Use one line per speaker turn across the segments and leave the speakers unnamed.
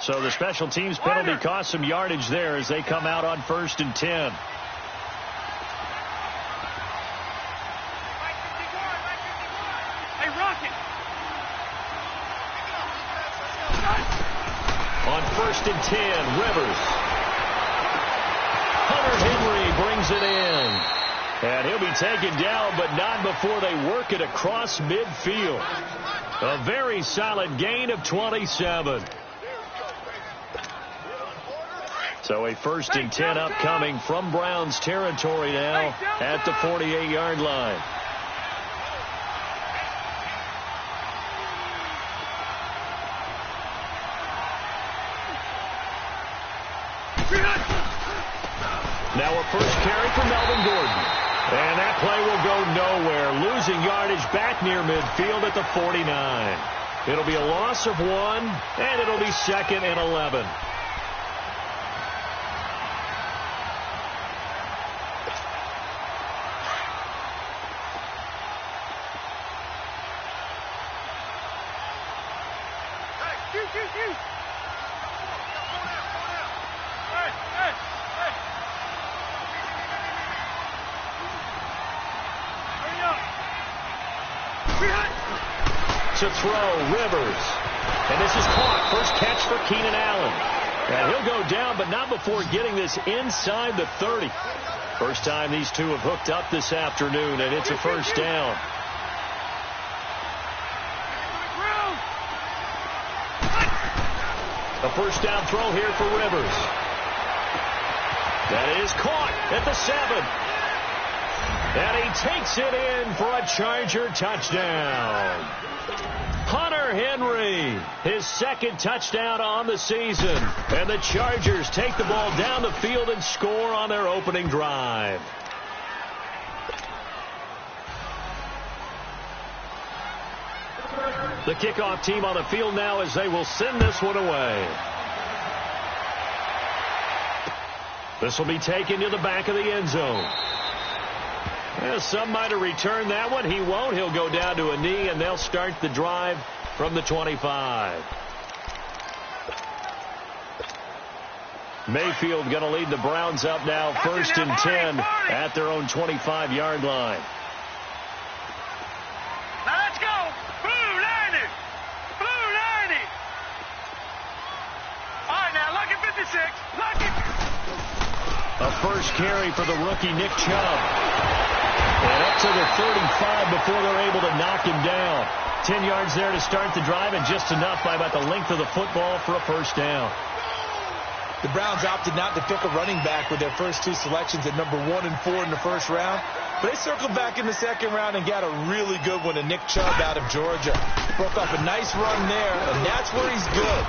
So the special teams penalty cost some yardage there as they come out on 1st and 10. On 1st and 10, Rivers. Hunter Henry brings it in. And he'll be taken down, but not before they work it across midfield. A very solid gain of 27. So a 1st and 10 upcoming from Browns territory now at the 48-yard line. Now a first carry for Melvin Gordon. And that play will go nowhere, losing yardage back near midfield at the 49. It'll be a loss of 1, and it'll be 2nd and 11. To throw, Rivers. And this is caught. First catch for Keenan Allen. And he'll go down, but not before getting this inside the 30. First time these two have hooked up this afternoon, and it's a first down. A first down throw here for Rivers. That is caught at the 7. And he takes it in for a Charger touchdown. Hunter Henry, his 2nd touchdown on the season. And the Chargers take the ball down the field and score on their opening drive. The kickoff team on the field now as they will send this one away. This will be taken to the back of the end zone. Well, some might have returned that one. He won't. He'll go down to a knee, and they'll start the drive from the 25. Mayfield going to lead the Browns up now, 1st and 10 at their own 25-yard line.
Now let's go. Blue 90. Blue 90. All right, now look at 56. Look at.
A first carry for the rookie Nick Chubb. And up to the 35 before they're able to knock him down. 10 yards there to start the drive, and just enough by about the length of the football for a first down.
The Browns opted not to pick a running back with their first 2 selections at number 1 and 4 in the first round. But they circled back in the second round and got a really good one to Nick Chubb out of Georgia. Broke up a nice run there, and that's where he's good.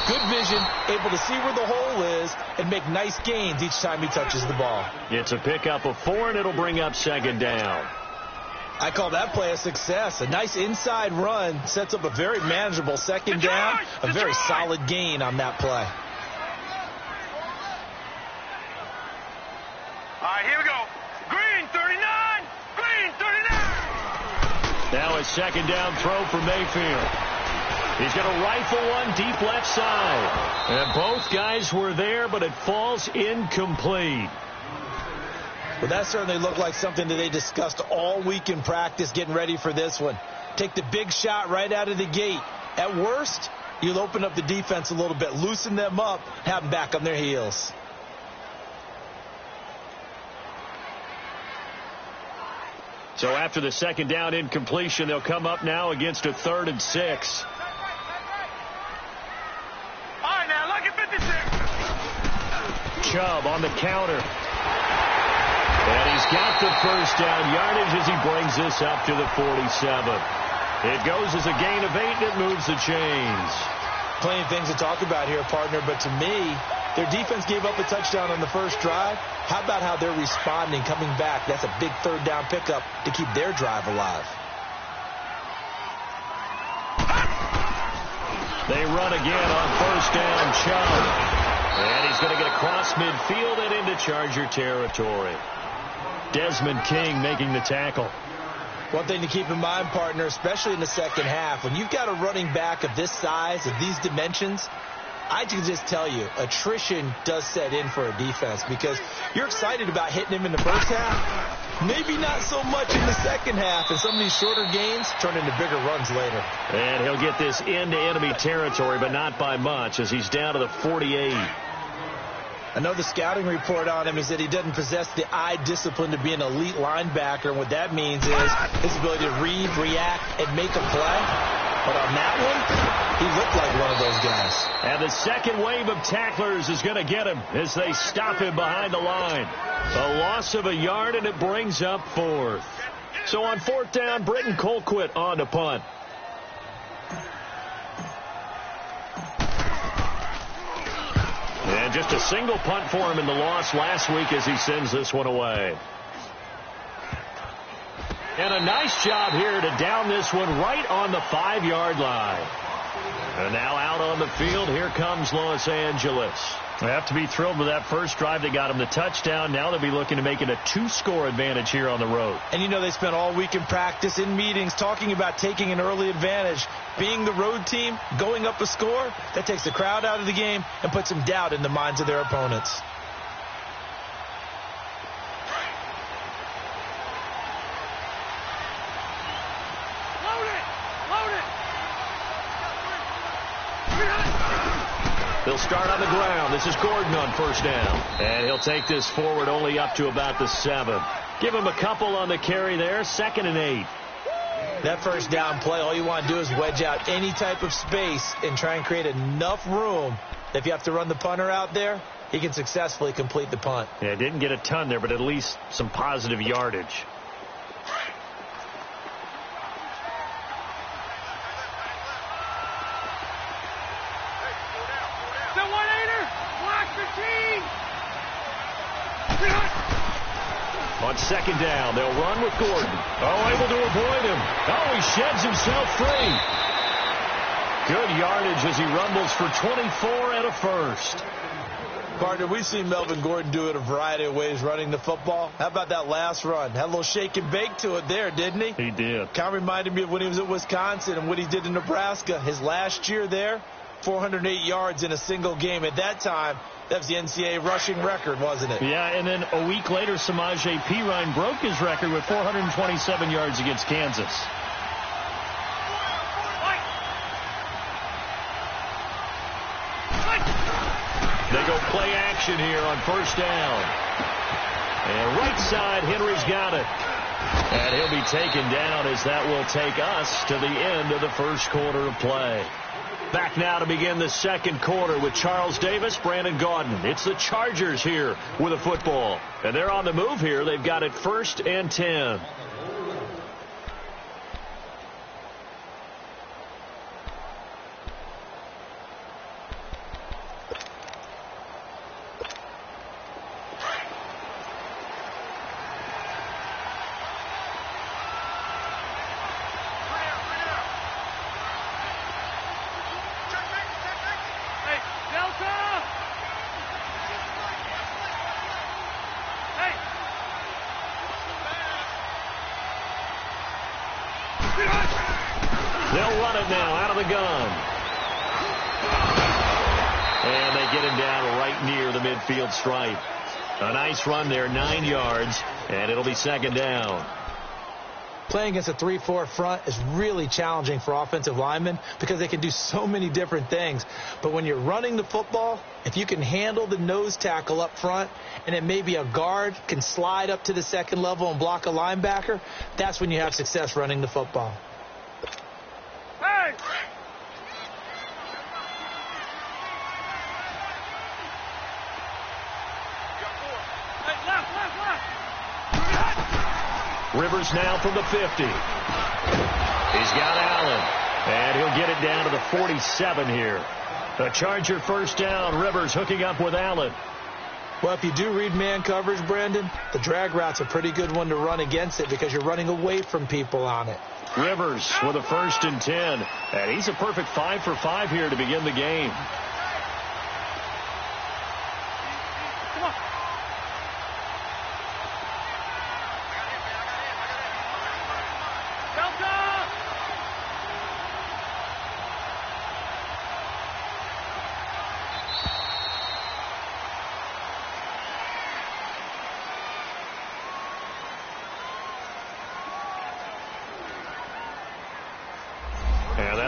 Good vision, able to see where the hole is, and make nice gains each time he touches the ball.
It's a pickup of 4, and it'll bring up 2nd down.
I call that play a success. A nice inside run sets up a very manageable 2nd down. A very solid gain on that play.
All right, here we go. Green 39. Green 39.
Now a 2nd down throw for Mayfield. He's going to rifle one deep left side. And both guys were there, but it falls incomplete.
Well, that certainly looked like something that they discussed all week in practice getting ready for this one. Take the big shot right out of the gate. At worst, you'll open up the defense a little bit, loosen them up, have them back on their heels.
So after the 2nd down incompletion, they'll come up now against a 3rd and 6.
All right, now look at 56.
Chubb on the counter. And he's got the first down yardage as he brings this up to the 47. It goes as a gain of 8, and it moves the chains.
Plenty of things to talk about here, partner, but to me, their defense gave up a touchdown on the first drive. How about how they're responding, coming back? That's a big 3rd down pickup to keep their drive alive.
They run again on 1st down, Chubb. And he's going to get across midfield and into Charger territory. Desmond King making the tackle.
One thing to keep in mind, partner, especially in the second half, when you've got a running back of this size, of these dimensions, I can just tell you, attrition does set in for a defense because you're excited about hitting him in the first half. Maybe not so much in the second half, and some of these shorter gains turn into bigger runs later.
And he'll get this into enemy territory, but not by much, as he's down to the 48.
I know the scouting report on him is that he doesn't possess the eye discipline to be an elite linebacker, and what that means is his ability to read, react, and make a play. But on that one, he looked like one of those guys.
And the second wave of tacklers is going to get him as they stop him behind the line. A loss of a yard, and it brings up 4th. So on 4th down, Britton Colquitt on to punt. And just a single punt for him in the loss last week as he sends this one away. And a nice job here to down this one right on the 5-yard line. And now out on the field, here comes Los Angeles. They have to be thrilled with that first drive that got them the touchdown. Now they'll be looking to make it a 2-score advantage here on the road.
And you know they spent all week in practice, in meetings, talking about taking an early advantage. Being the road team, going up a score, that takes the crowd out of the game and puts some doubt in the minds of their opponents.
They'll start on the ground. This is Gordon on first down. And he'll take this forward only up to about the 7. Give him a couple on the carry there. 2nd and 8.
That first down play, all you want to do is wedge out any type of space and try and create enough room that if you have to run the punter out there, he can successfully complete the punt.
Yeah, didn't get a ton there, but at least some positive yardage. On 2nd down, they'll run with Gordon. Oh, able to avoid him. Oh, he sheds himself free. Good yardage as he rumbles for 24 and a first.
Partner, we've seen Melvin Gordon do it a variety of ways running the football. How about that last run? Had a little shake and bake to it there, didn't he?
He did.
Kind of reminded me of when he was at Wisconsin and what he did in Nebraska. His last year there, 408 yards in a single game. At that time, that was the NCAA rushing record, wasn't it?
Yeah, and then a week later, Samaje Perine broke his record with 427 yards against Kansas. They go play action here on first down. And right side, Henry's got it. And he'll be taken down as that will take us to the end of the first quarter of play. Back now to begin the second quarter with Charles Davis, Brandon Gaudin. It's the Chargers here with a football. And they're on the move here. They've got it 1st and 10. They'll run it now out of the gun. And they get him down right near the midfield stripe. A nice run there, 9 yards, and it'll be 2nd down.
Playing against a 3-4 front is really challenging for offensive linemen because they can do so many different things. But when you're running the football, if you can handle the nose tackle up front and then maybe a guard can slide up to the 2nd level and block a linebacker, that's when you have success running the football.
Hey!
Rivers now from the 50. He's got Allen. And he'll get it down to the 47 here. A Charger first down. Rivers hooking up with Allen.
Well, if you do read man coverage, Brandon, the drag route's a pretty good one to run against it because you're running away from people on it.
Rivers with a 1st and 10. And he's a perfect 5 for 5 here to begin the game.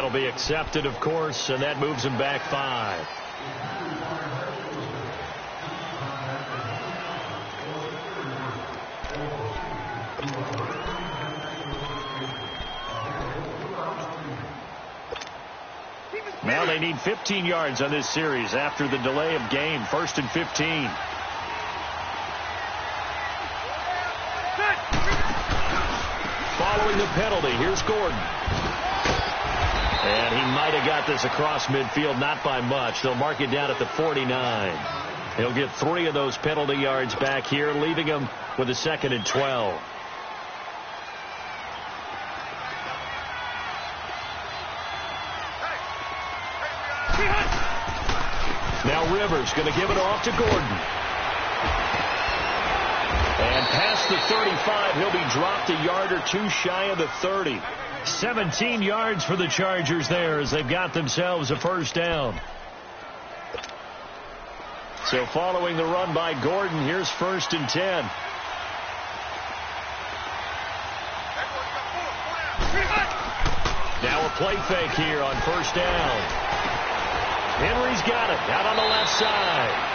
That'll be accepted, of course, and that moves him back 5. Now they need 15 yards on this series after the delay of game. 1st and 15. Following the penalty, here's Gordon. And he might have got this across midfield, not by much. They'll mark it down at the 49. He'll get 3 of those penalty yards back here, leaving him with a 2nd and 12. Now Rivers going to give it off to Gordon. And past the 35, he'll be dropped a yard or 2 shy of the 30. 17 yards for the Chargers there as they've got themselves a 1st down. So following the run by Gordon, here's 1st and 10. Now a play fake here on 1st down. Henry's got it out on the left side.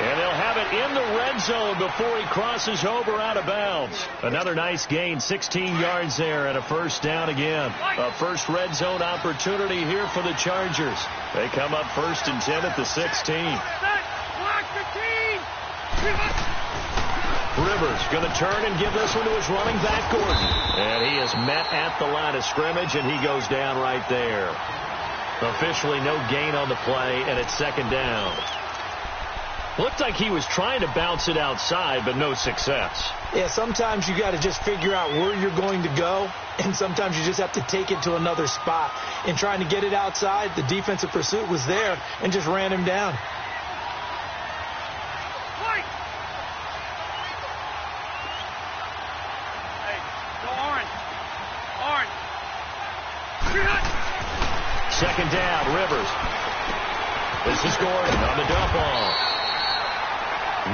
And they'll have it in the red zone before he crosses over out of bounds. Another nice gain, 16 yards there and a 1st down again. A first red zone opportunity here for the Chargers. They come up 1st and 10 at the 16. Rivers going to turn and give this one to his running back, Gordon. And he is met at the line of scrimmage, and he goes down right there. Officially no gain on the play, and it's 2nd down. Looked like he was trying to bounce it outside, but no success.
Yeah, sometimes you got to just figure out where you're going to go, and sometimes you just have to take it to another spot. In trying to get it outside, the defensive pursuit was there and just ran him down.
Second down, Rivers. This is Gordon on the dump off.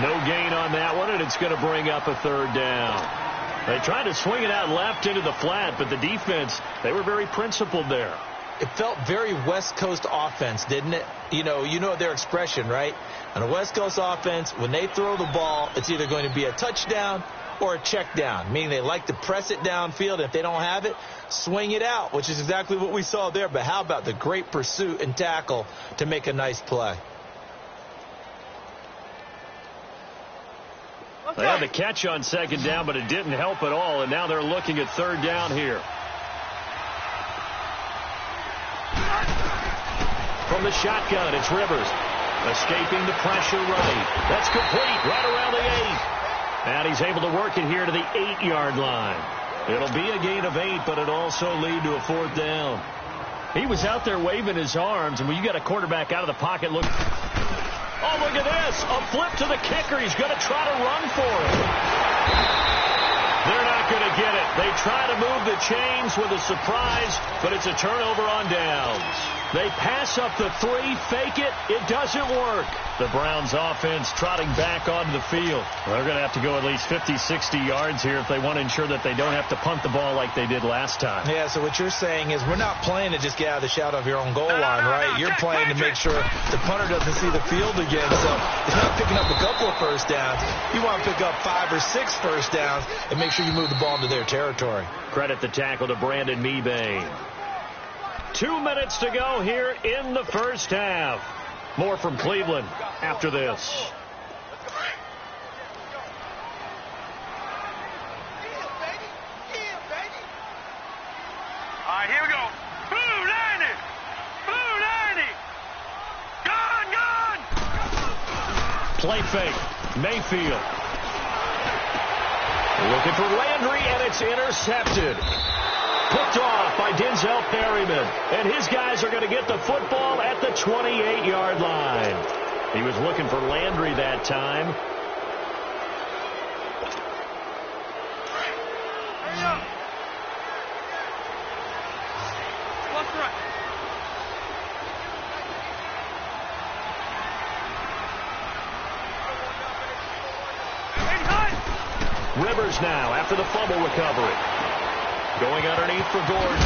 No gain on that one, and it's going to bring up a 3rd down. They tried to swing it out left into the flat, but the defense, they were very principled there.
It felt very West Coast offense, didn't it? You know their expression, right? On a West Coast offense, when they throw the ball, it's either going to be a touchdown or a check down, meaning they like to press it downfield. And if they don't have it, swing it out, which is exactly what we saw there. But how about the great pursuit and tackle to make a nice play?
They had the catch on 2nd down, but it didn't help at all, and now they're looking at 3rd down here. From the shotgun, it's Rivers. Escaping the pressure right. That's complete right around the 8. And he's able to work it here to the 8-yard line. It'll be a gain of 8, but it'll also lead to a 4th down. He was out there waving his arms, and when you got a quarterback out of the pocket, look. Oh, look at this. A flip to the kicker. He's going to try to run for it. They're not going to get it. They try to move the chains with a surprise, but it's a turnover on downs. They pass up the 3, fake it. It doesn't work. The Browns offense trotting back onto the field. They're going to have to go at least 50, 60 yards here if they want to ensure that they don't have to punt the ball like they did last time.
Yeah, so what you're saying is we're not playing to just get out of the shadow of your own goal line, right? You're playing to make sure the punter doesn't see the field again. So it's not picking up a couple of 1st downs. You want to pick up 5 or 6 1st downs and make sure you move the ball into their territory.
Credit the tackle to Brandon Mebane. 2 minutes to go here in the 1st half. More from Cleveland after this.
All right, here we go. Blue 90. Blue 90. Gone.
Play fake. Mayfield. Looking for Landry, and it's intercepted. Picked off by Denzel Perryman. And his guys are going to get the football at the 28-yard line. He was looking for Landry that time.
Hurry up. Left, right.
Rivers now after the fumble recovery. Going underneath for Gordon.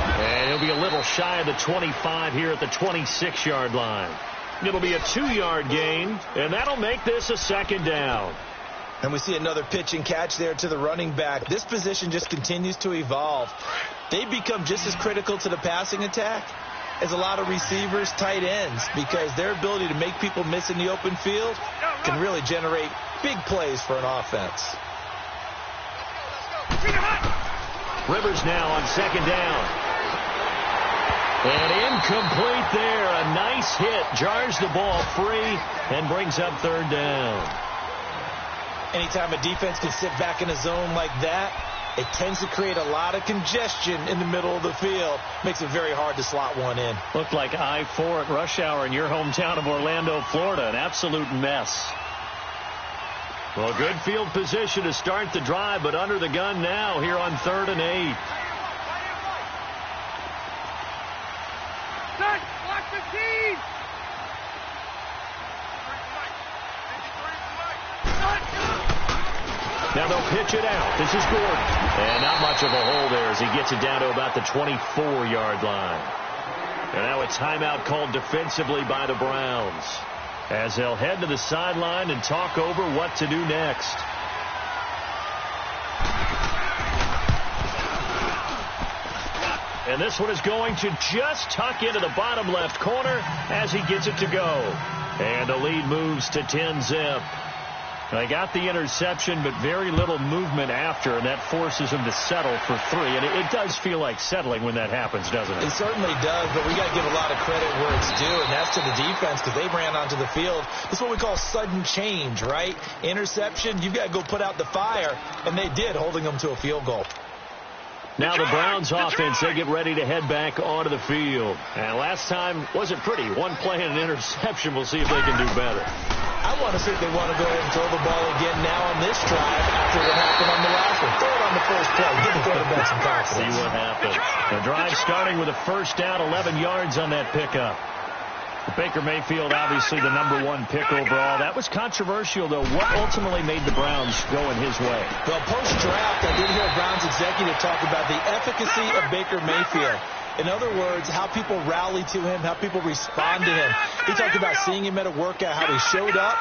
And he'll be a little shy of the 25 here at the 26-yard line. It'll be a 2-yard gain, and that'll make this a second down.
And we see another pitch and catch there to the running back. This position just continues to evolve. They become just as critical to the passing attack as a lot of receivers, tight ends, because their ability to make people miss in the open field can really generate big plays for an offense.
Rivers now on second down. And incomplete there. A nice hit. Jars the ball free and brings up third down.
Anytime a defense can sit back in a zone like that, it tends to create a lot of congestion in the middle of the field. Makes it very hard to slot one in.
Looked like I-4 at rush hour in your hometown of Orlando, Florida. An absolute mess. Well, good field position to start the drive, but under the gun now here on 3rd and 8.
Watch the team!
Now they'll pitch it out. This is Gordon. And not much of a hole there as he gets it down to about the 24-yard line. And now a timeout called defensively by the Browns, as they'll head to the sideline and talk over what to do next. And this one is going to just tuck into the bottom left corner as he gets it to go. And the lead moves to 10-zip. They got the interception, but very little movement after, and that forces him to settle for 3. And it does feel like settling when that happens, doesn't it?
It certainly does, but we got to give a lot of credit where it's due, and that's to the defense, because they ran onto the field. This is what we call sudden change, right? Interception, you've got to go put out the fire, and they did, holding them to a field goal.
Now the Browns offense, they get ready to head back onto the field. And last time wasn't pretty. One play and an interception. We'll see if they can do better.
I want to see if they want to go ahead and throw the ball again now on this drive after what happened on the last one. Throw it on the first play. Give the quarterback some confidence.
See what happens. The drive starting with a first down, 11 yards on that pickup. Baker Mayfield, obviously the #1 pick overall. That was controversial, though. What ultimately made the Browns go in his way?
Well, post-draft, I did hear a Browns executive talk about the efficacy of Baker Mayfield. In other words, how people rally to him, how people respond to him. He talked about seeing him at a workout, how he showed up,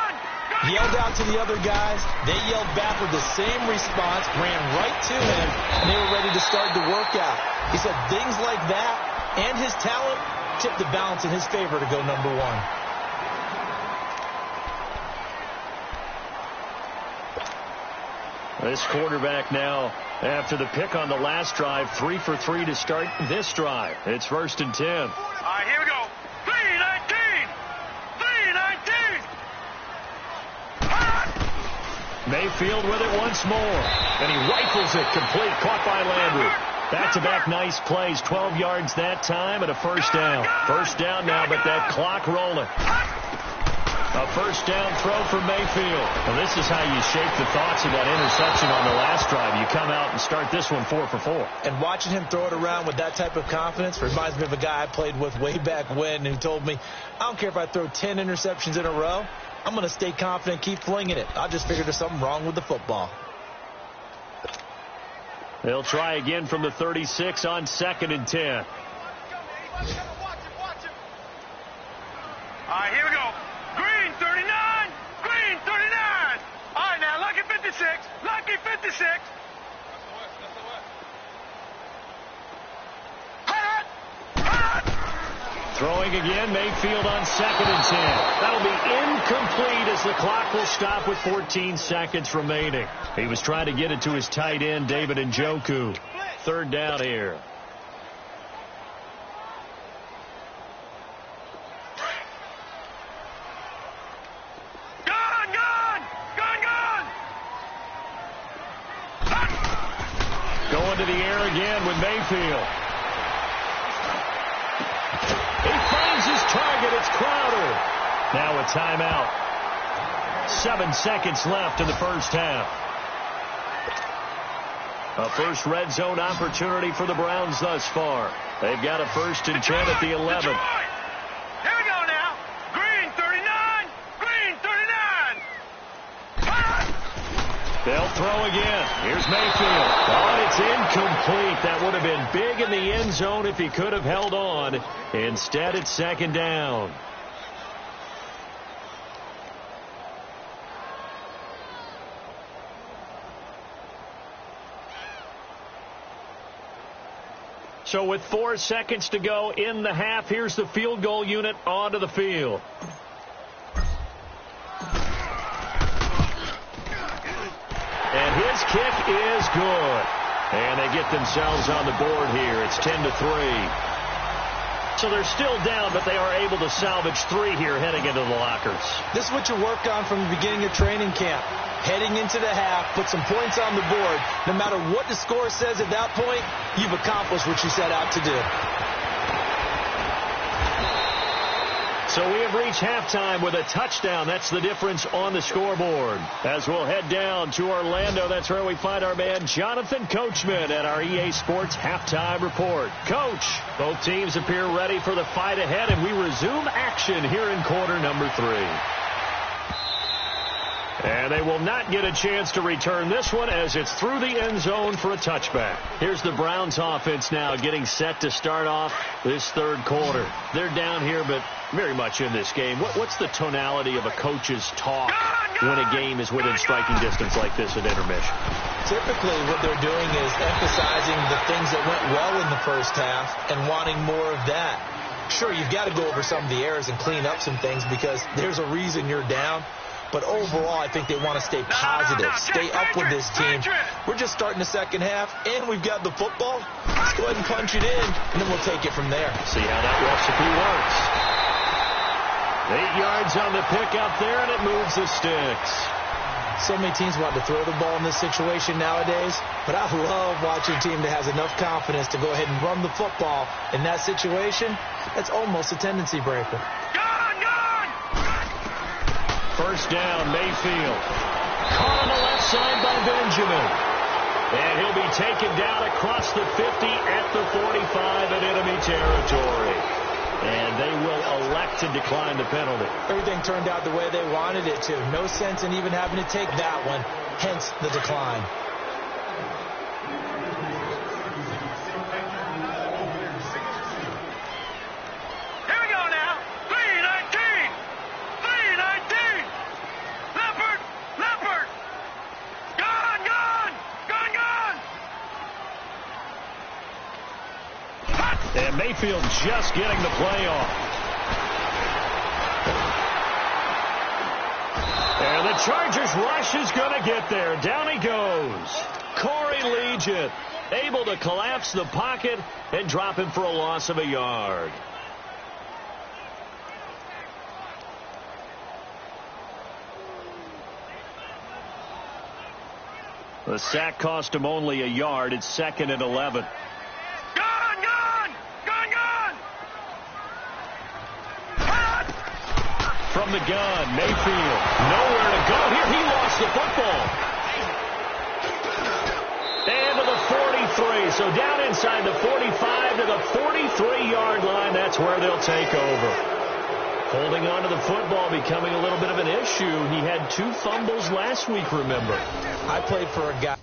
yelled out to the other guys. They yelled back with the same response, ran right to him, and they were ready to start the workout. He said things like that and his talent tipped the balance in his favor to go #1.
This quarterback now, after the pick on the last drive, 3 for 3 to start this drive. It's 1st and 10.
All right, here we go. 3-19! 3-19!
Mayfield with it once more. And he rifles it complete, caught by Landry. Back-to-back nice plays, 12 yards that time and a first down. First down now, but that clock rolling. A first down throw for Mayfield. Well, this is how you shape the thoughts of that interception on the last drive. You come out and start this one 4 for 4.
And watching him throw it around with that type of confidence reminds me of a guy I played with way back when who told me, I don't care if I throw 10 interceptions in a row. I'm going to stay confident, keep flinging it. I just figured there's something wrong with the football.
They'll try again from the 36 on 2nd and 10.
All right, here we go. Green 39! Green 39! All right, now, lucky 56! Lucky 56!
Throwing again, Mayfield on 2nd and 10. That'll be incomplete as the clock will stop with 14 seconds remaining. He was trying to get it to his tight end, David Njoku. 3rd down here. Going to the air again with Mayfield. He finds his target. It's Crowder. Now a timeout. 7 seconds left in the first half. A first red zone opportunity for the Browns thus far. They've got a 1st and 10 at the 11.
Here we go now. Green 39. Green 39.
They'll throw again. Here's Mayfield. Oh, and it's incomplete. That would have been big in the end zone if he could have held on. Instead, it's second down. So with 4 seconds to go in the half, here's the field goal unit onto the field. And his kick is good. And they get themselves on the board here. It's 10-3. So they're still down, but they are able to salvage 3 here heading into the lockers.
This is what you work on from the beginning of training camp. Heading into the half, put some points on the board. No matter what the score says at that point, you've accomplished what you set out to do.
So we have reached halftime with a touchdown. That's the difference on the scoreboard. As we'll head down to Orlando, that's where we find our man Jonathan Coachman at our EA Sports Halftime Report. Coach, both teams appear ready for the fight ahead, and we resume action here in quarter number 3. And they will not get a chance to return this one as it's through the end zone for a touchback. Here's the Browns offense now getting set to start off this third quarter. They're down here, but very much in this game. What's the tonality of a coach's talk when a game is within striking distance like this at intermission?
Typically, what they're doing is emphasizing the things that went well in the first half and wanting more of that. Sure, you've got to go over some of the errors and clean up some things because there's a reason you're down. But overall, I think they want to stay positive, stay up with this team. We're just starting the second half, and we've got the football. Let's go ahead and punch it in, and then we'll take it from there.
See how that recipe works. 8 yards on the pick out there, and it moves the sticks.
So many teams want to throw the ball in this situation nowadays, but I love watching a team that has enough confidence to go ahead and run the football. In that situation, that's almost a tendency breaker.
First down, Mayfield. Caught on the left side by Benjamin. And he'll be taken down across the 50 at the 45 in enemy territory. And they will elect to decline the penalty.
Everything turned out the way they wanted it to. No sense in even having to take that one, hence the decline.
And Mayfield just getting the play off. And the Chargers rush is going to get there. Down he goes. Corey Liuget able to collapse the pocket and drop him for a loss of a yard. The sack cost him only a yard. It's 2nd and 11. From the gun, Mayfield, nowhere to go. Here he lost the football. And to the 43. So down inside the 45 to the 43-yard line. That's where they'll take over. Holding on to the football becoming a little bit of an issue. He had 2 fumbles last week, remember.
I played for a guy.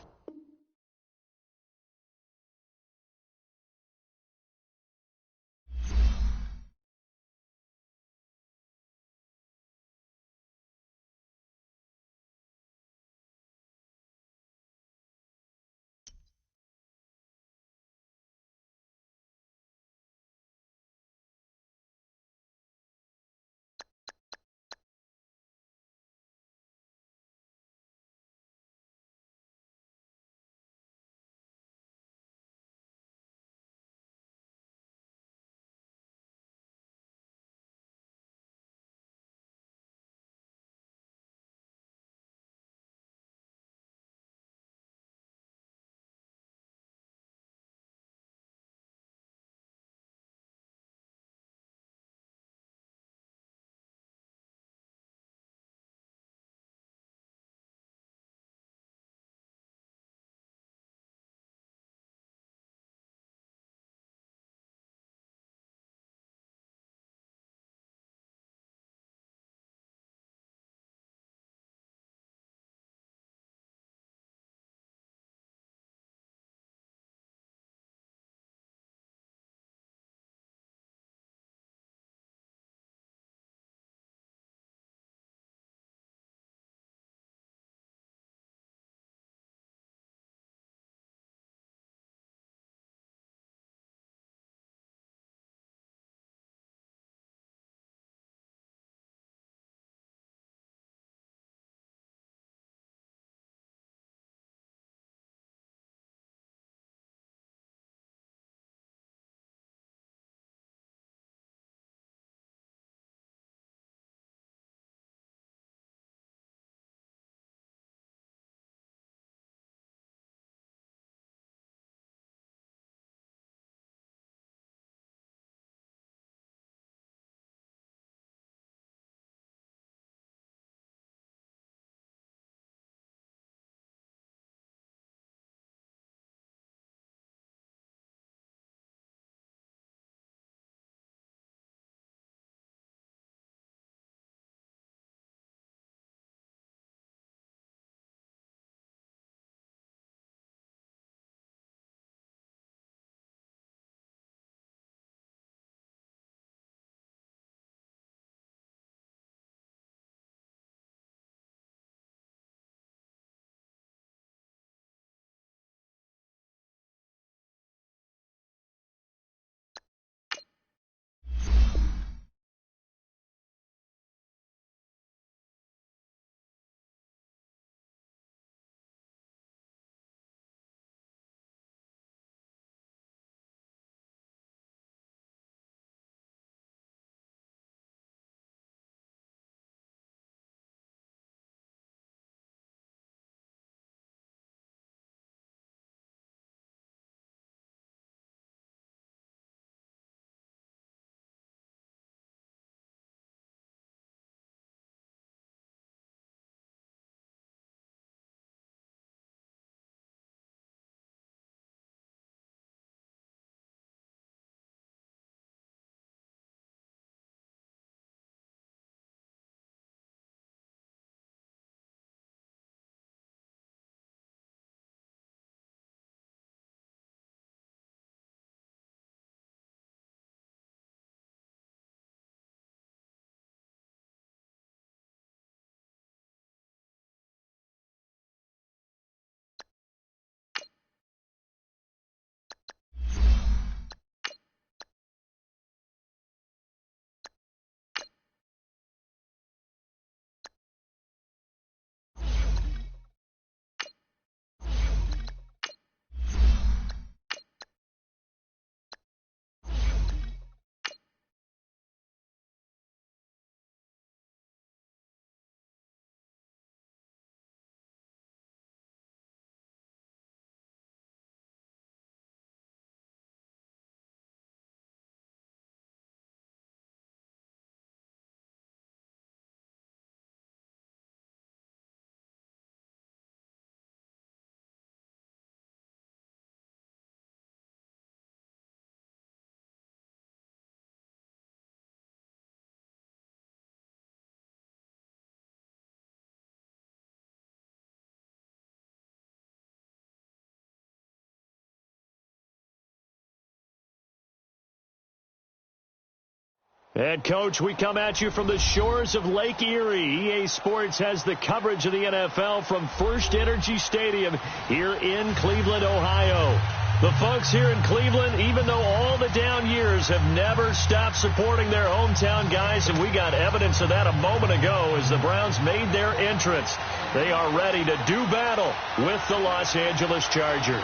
And, Coach, we come at you from the shores of Lake Erie. EA Sports has the coverage of the NFL from First Energy Stadium here in Cleveland, Ohio. The folks here in Cleveland, even though all the down years, have never stopped supporting their hometown guys, and we got evidence of that a moment ago as the Browns made their entrance. They are ready to do battle with the Los Angeles Chargers.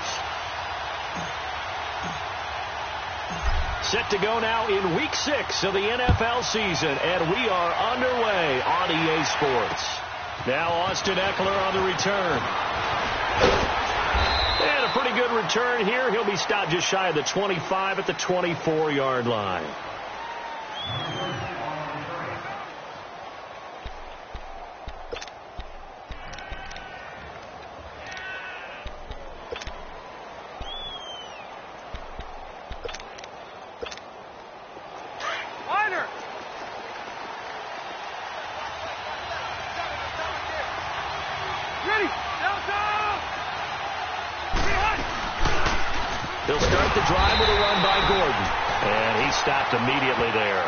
Set to go now in Week 6 of the NFL season, and we are underway on EA Sports. Now Austin Eckler on the return. And a pretty good return here. He'll be stopped just shy of the 25 at the 24-yard line. They'll start the drive with a run by Gordon. And he stopped immediately there.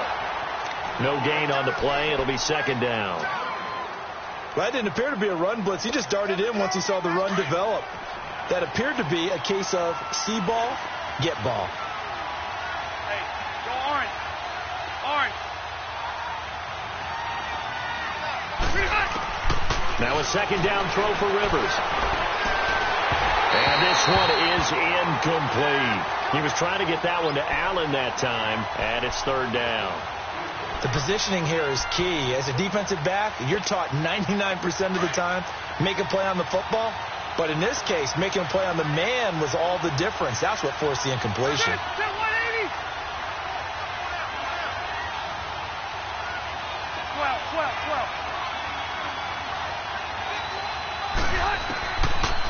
No gain on the play. It'll be second down.
Well, that didn't appear to be a run blitz. He just darted in once he saw the run develop. That appeared to be a case of see ball, get ball.
Hey, go orange. Orange.
Now a second down throw for Rivers. And this one is incomplete. He was trying to get that one to Allen that time, and it's third down.
The positioning here is key. As a defensive back, you're taught 99% of the time, make a play on the football. But in this case, making a play on the man was all the difference. That's what forced the incompletion.
180. 12.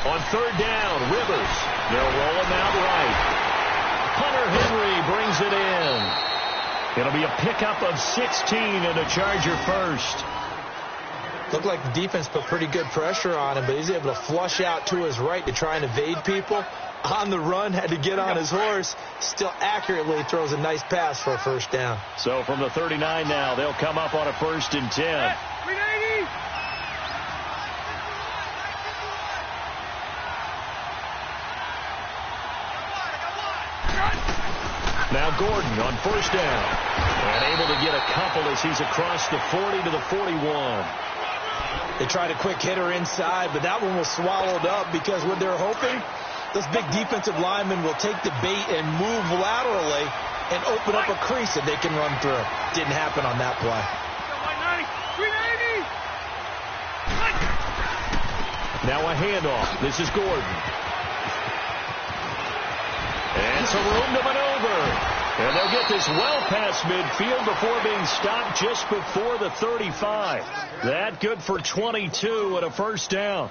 On third down, Rivers. They'll roll him out right. Hunter Henry brings it in. It'll be a pickup of 16 and a Charger first.
Looked like the defense put pretty good pressure on him, but he's able to flush out to his right to try and evade people. On the run, had to get on his horse. Still accurately throws a nice pass for a first down.
So from the 39 now, they'll come up on a 1st and 10.
380.
Now Gordon on first down. And able to get a couple as he's across the 40 to the 41.
They tried a quick hitter inside, but that one was swallowed up because what they're hoping, those big defensive linemen will take the bait and move laterally and open up a crease that they can run through. Didn't happen on that play.
380.
Now a handoff. This is Gordon. And some room to maneuver. And they'll get this well past midfield before being stopped just before the 35. That good for 22 and a first down.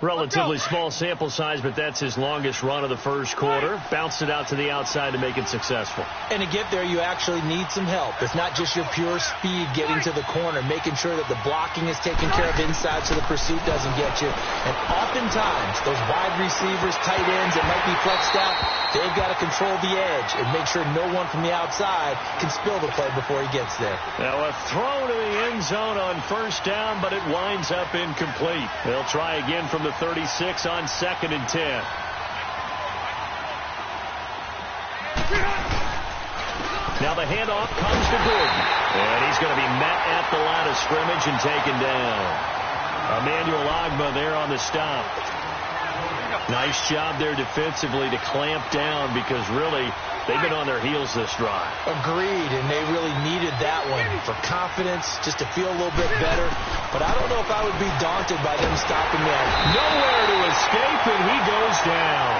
Relatively small sample size, but that's his longest run of the first quarter. Bounced it out to the outside to make it successful.
And to get there, you actually need some help. It's not just your pure speed getting to the corner, making sure that the blocking is taken care of inside so the pursuit doesn't get you. And oftentimes, those wide receivers, tight ends that might be flexed out, they've got to control the edge and make sure no one from the outside can spill the play before he gets there.
Now a throw to the end zone on first down, but it winds up incomplete. They'll try again from the 36 on 2nd and 10. Now the handoff comes to Gordon. And he's going to be met at the line of scrimmage and taken down. Emmanuel Ogbah there on the stop. Nice job there defensively to clamp down because really they've been on their heels this drive.
Agreed, and they really needed that one for confidence, just to feel a little bit better. But I don't know if I would be daunted by them stopping that.
Nowhere to escape, and he goes down.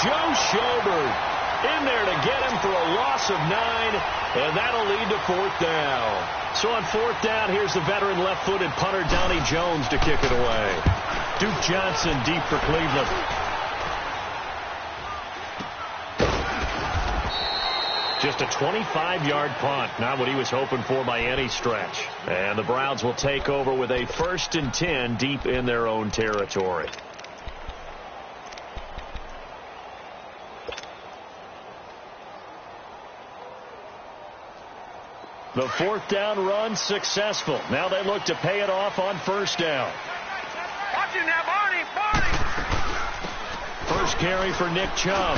Joe Schobert in there to get him for a loss of 9, and that'll lead to 4th down. So on 4th down, here's the veteran left-footed punter Donnie Jones to kick it away. Duke Johnson deep for Cleveland. Just a 25-yard punt, not what he was hoping for by any stretch. And the Browns will take over with a 1st and 10 deep in their own territory. The fourth down run successful. Now they look to pay it off on first down.
Watch it now, Barney. Barney.
First carry for Nick Chubb.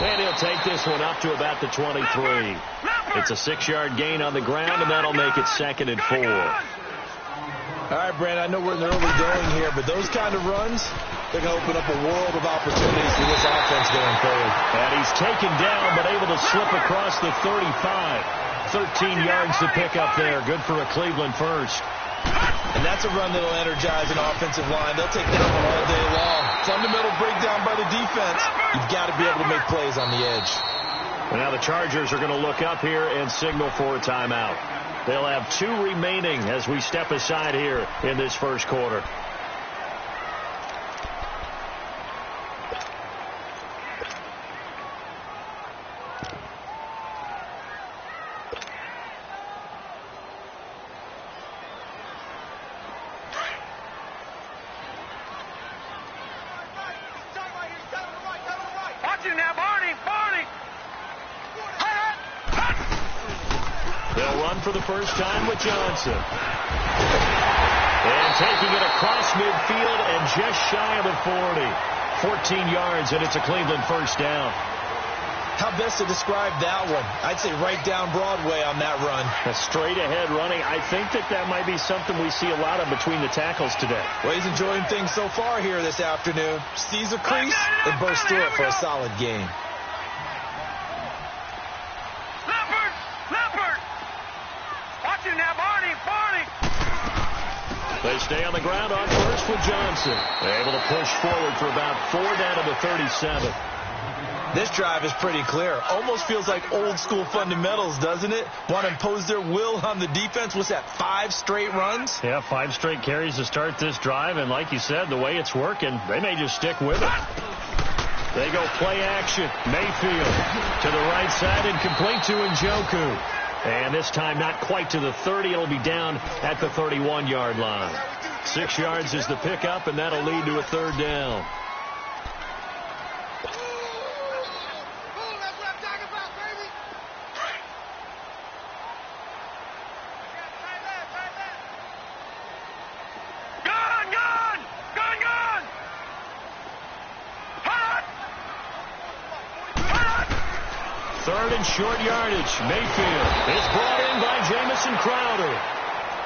And he'll take this one up to about the 23. It's a 6-yard gain on the ground, and that'll make it 2nd and 4.
All right, Brandon, I know we're in the early going here, but those kind of runs, they're going to open up a world of opportunities for this offense going forward.
And he's taken down, but able to slip across the 35. 13 yards to pick up there. Good for a Cleveland first.
And that's a run that'll energize an offensive line. They'll take that one all day long. Fundamental breakdown by the defense. You've got to be able to make plays on the edge.
And now the Chargers are going to look up here and signal for a timeout. They'll have 2 remaining as we step aside here in this first quarter. For the first time with Johnson. And taking it across midfield and just shy of the 40. 14 yards, and it's a Cleveland first down.
How best to describe that one? I'd say right down Broadway on that run.
A straight ahead running. I think that might be something we see a lot of between the tackles today.
Well, he's enjoying things so far here this afternoon. Sees a crease and bursts through it for a solid gain.
They stay on the ground on first with Johnson. They're able to push forward for about 4 down to the 37.
This drive is pretty clear. Almost feels like old school fundamentals, doesn't it? Want to impose their will on the defense. What's that, 5 straight runs?
Yeah, 5 straight carries to start this drive. And like you said, the way it's working, they may just stick with it. They go play action. Mayfield to the right side and complete to Njoku. And this time not quite to the 30. It'll be down at the 31-yard line. 6 yards is the pickup, and that'll lead to a 3rd down. Third and short yardage. Mayfield is brought in by Jamison Crowder.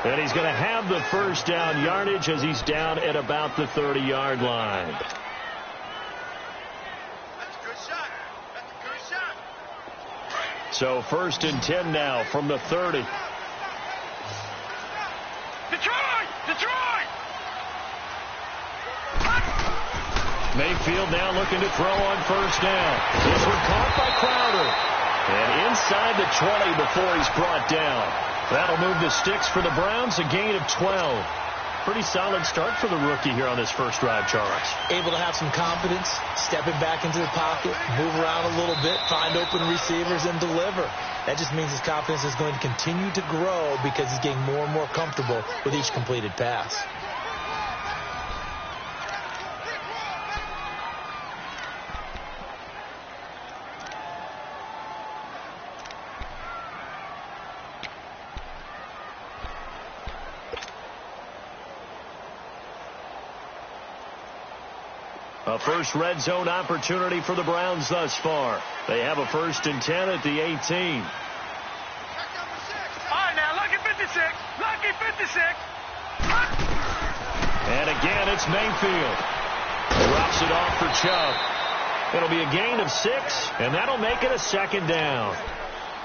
And he's going to have the first down yardage as he's down at about the 30-yard line.
That's a good shot. That's a good shot.
So 1st and 10 now from the 30.
Detroit! Detroit!
Mayfield now looking to throw on first down. This one caught by Crowder. And inside the 20 before he's brought down. That'll move the sticks for the Browns, a gain of 12. Pretty solid start for the rookie here on this first drive, Charles.
Able to have some confidence, stepping back into the pocket, move around a little bit, find open receivers, and deliver. That just means his confidence is going to continue to grow because he's getting more and more comfortable with each completed pass.
A first red zone opportunity for the Browns thus far. They have a 1st and 10 at the 18.
All right, now, lucky 56. Lucky 56.
And again, it's Mayfield. Drops it off for Chubb. It'll be a gain of 6, and that'll make it a 2nd down.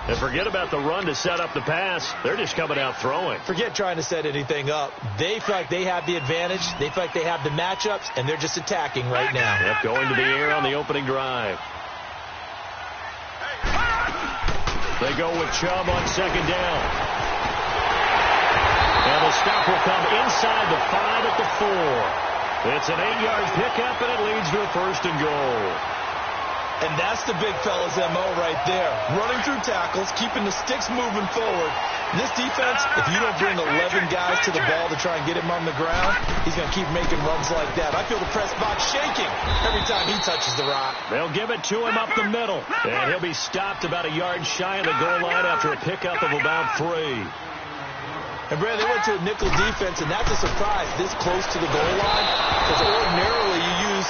And forget about the run to set up the pass. They're just coming out throwing.
Forget trying to set anything up. They feel like they have the advantage. They feel like they have the matchups, and they're just attacking right now.
Yep, going to the air on the opening drive. They go with Chubb on 2nd down. And the stop will come inside the 5 at the 4. It's an 8-yard pickup, and it leads to a 1st and goal.
And that's the big fella's MO right there. Running through tackles, keeping the sticks moving forward. And this defense, if you don't bring 11 guys to the ball to try and get him on the ground, he's going to keep making runs like that. I feel the press box shaking every time he touches the rock.
They'll give it to him up the middle. And he'll be stopped about a yard shy of the goal line after a pickup of about 3.
And, Brad, they went to a nickel defense, and that's a surprise this close to the goal line. Because ordinarily you use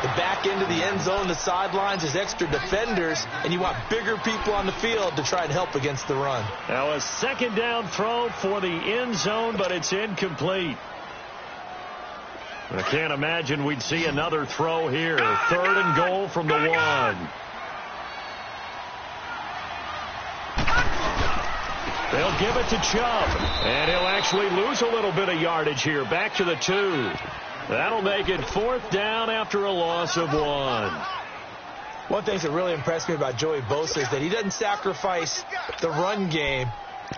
the back end of the end zone, the sidelines as extra defenders, and you want bigger people on the field to try and help against the run.
Now a second down throw for the end zone, but it's incomplete. I can't imagine we'd see another throw here. 3rd and goal from the 1. They'll give it to Chubb, and he'll actually lose a little bit of yardage here. Back to the 2. That'll make it 4th down after a loss of 1.
One thing that really impressed me about Joey Bosa is that he doesn't sacrifice the run game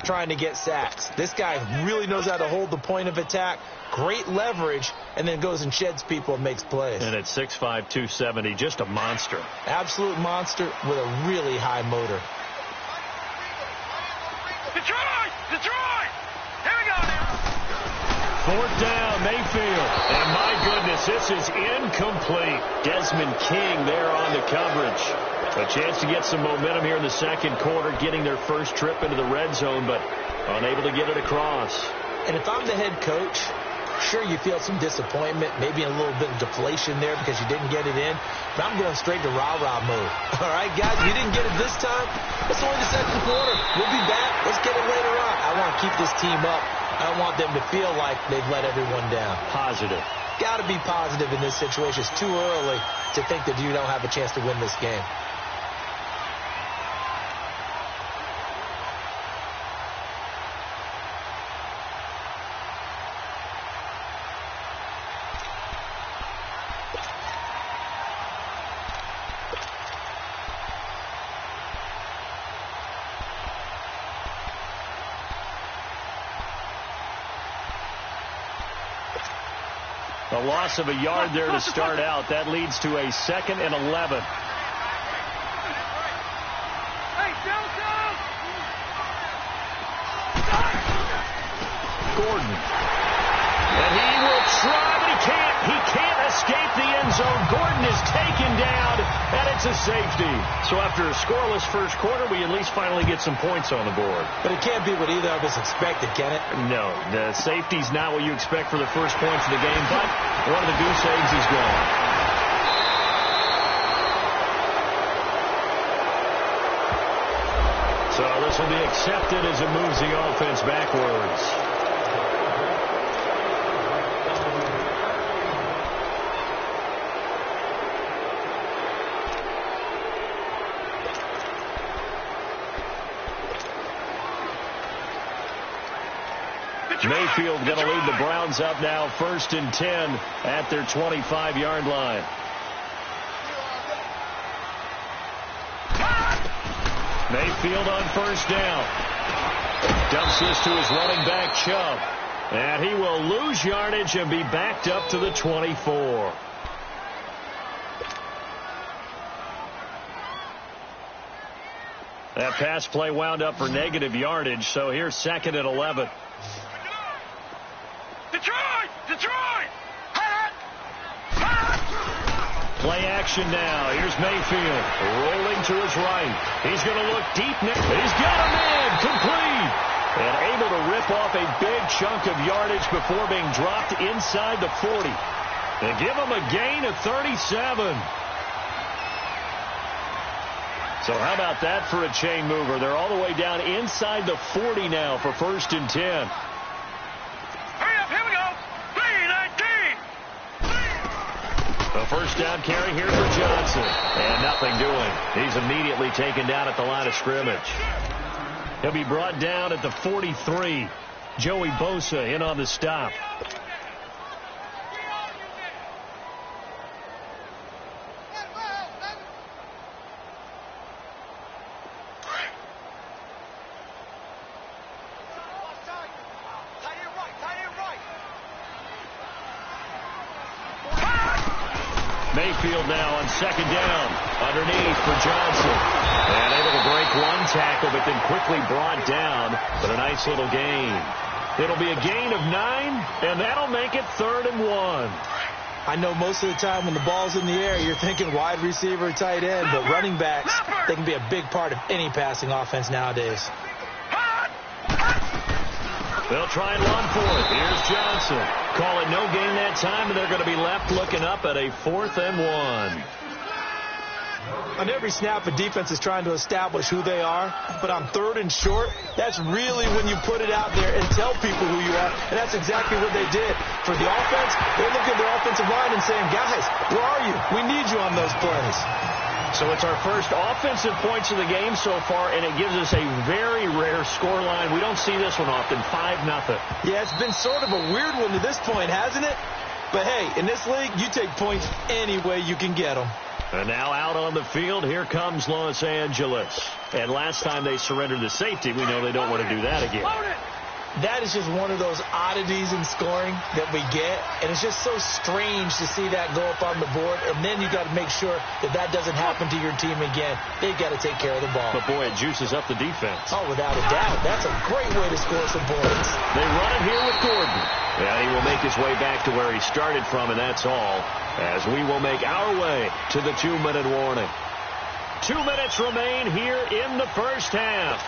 trying to get sacks. This guy really knows how to hold the point of attack, great leverage, and then goes and sheds people and makes plays.
And at 6'5", 270, just a monster.
Absolute monster with a really high motor.
Detroit! Detroit! Here we go now.
4th down, Mayfield. And my goodness, this is incomplete. Desmond King there on the coverage. A chance to get some momentum here in the second quarter, getting their first trip into the red zone, but unable to get it across.
And if I'm the head coach, sure you feel some disappointment, maybe a little bit of deflation there because you didn't get it in. But I'm going straight to rah-rah mode. All right, guys, we didn't get it this time. It's only the second quarter. We'll be back. Let's get it later on. I want to keep this team up. I don't want them to feel like they've let everyone down.
Positive.
Got to be positive in this situation. It's too early to think that you don't have a chance to win this game.
A loss of a yard there to start out. That leads to a 2nd and 11.
Hey, Joseph!
Gordon. And he will try, but he can't. He can't escape the end zone. Gordon is taken down, and it's a safety. So after a scoreless first quarter, we at least finally get some points on the board.
But it can't be what either of us expected, can it?
No, the safety's not what you expect for the first points of the game, but one of the goose eggs is gone. So this will be accepted as it moves the offense backwards. Mayfield going to lead the Browns up now 1st and 10 at their 25-yard line. Mayfield on 1st down. Dumps this to his running back, Chubb. And he will lose yardage and be backed up to the 24. That pass play wound up for negative yardage, so here's 2nd and 11.
Detroit! Detroit!
Play action now. Here's Mayfield rolling to his right. He's going to look deep now. He's got him in. Complete. And able to rip off a big chunk of yardage before being dropped inside the 40. And give him a gain of 37. So how about that for a chain mover? They're all the way down inside the 40 now for 1st and 10. A 1st down carry here for Johnson. And nothing doing. He's immediately taken down at the line of scrimmage. He'll be brought down at the 43. Joey Bosa in on the stop. Mayfield now on second down. Underneath for Johnson. And able to break one tackle, but then quickly brought down. But a nice little gain. It'll be a gain of 9, and that'll make it 3rd and 1.
I know most of the time when the ball's in the air, you're thinking wide receiver, tight end, but running backs, they can be a big part of any passing offense nowadays.
They'll try and run for it. Here's Johnson. Call it no gain that time, and they're going to be left looking up at a 4th and 1.
On every snap, a defense is trying to establish who they are, but on 3rd and short, that's really when you put it out there and tell people who you are, and that's exactly what they did. For the offense, they're looking at their offensive line and saying, guys, where are you? We need you on those plays.
So it's our first offensive points of the game so far, and it gives us a very rare score line. We don't see this one often, 5-0.
Yeah, it's been sort of a weird one to this point, hasn't it? But, hey, in this league, you take points any way you can get them.
And now out on the field, here comes Los Angeles. And last time they surrendered the safety, we know they don't want to do that again.
That is just one of those oddities in scoring that we get, and it's just so strange to see that go up on the board, and then you got to make sure that that doesn't happen to your team again. They've got to take care of the ball.
But, boy, it juices up the defense.
Oh, without a doubt. That's a great way to score some points.
They run it here with Gordon. And he will make his way back to where he started from, and that's all, as we will make our way to the 2-minute warning. 2 minutes remain here in the first half.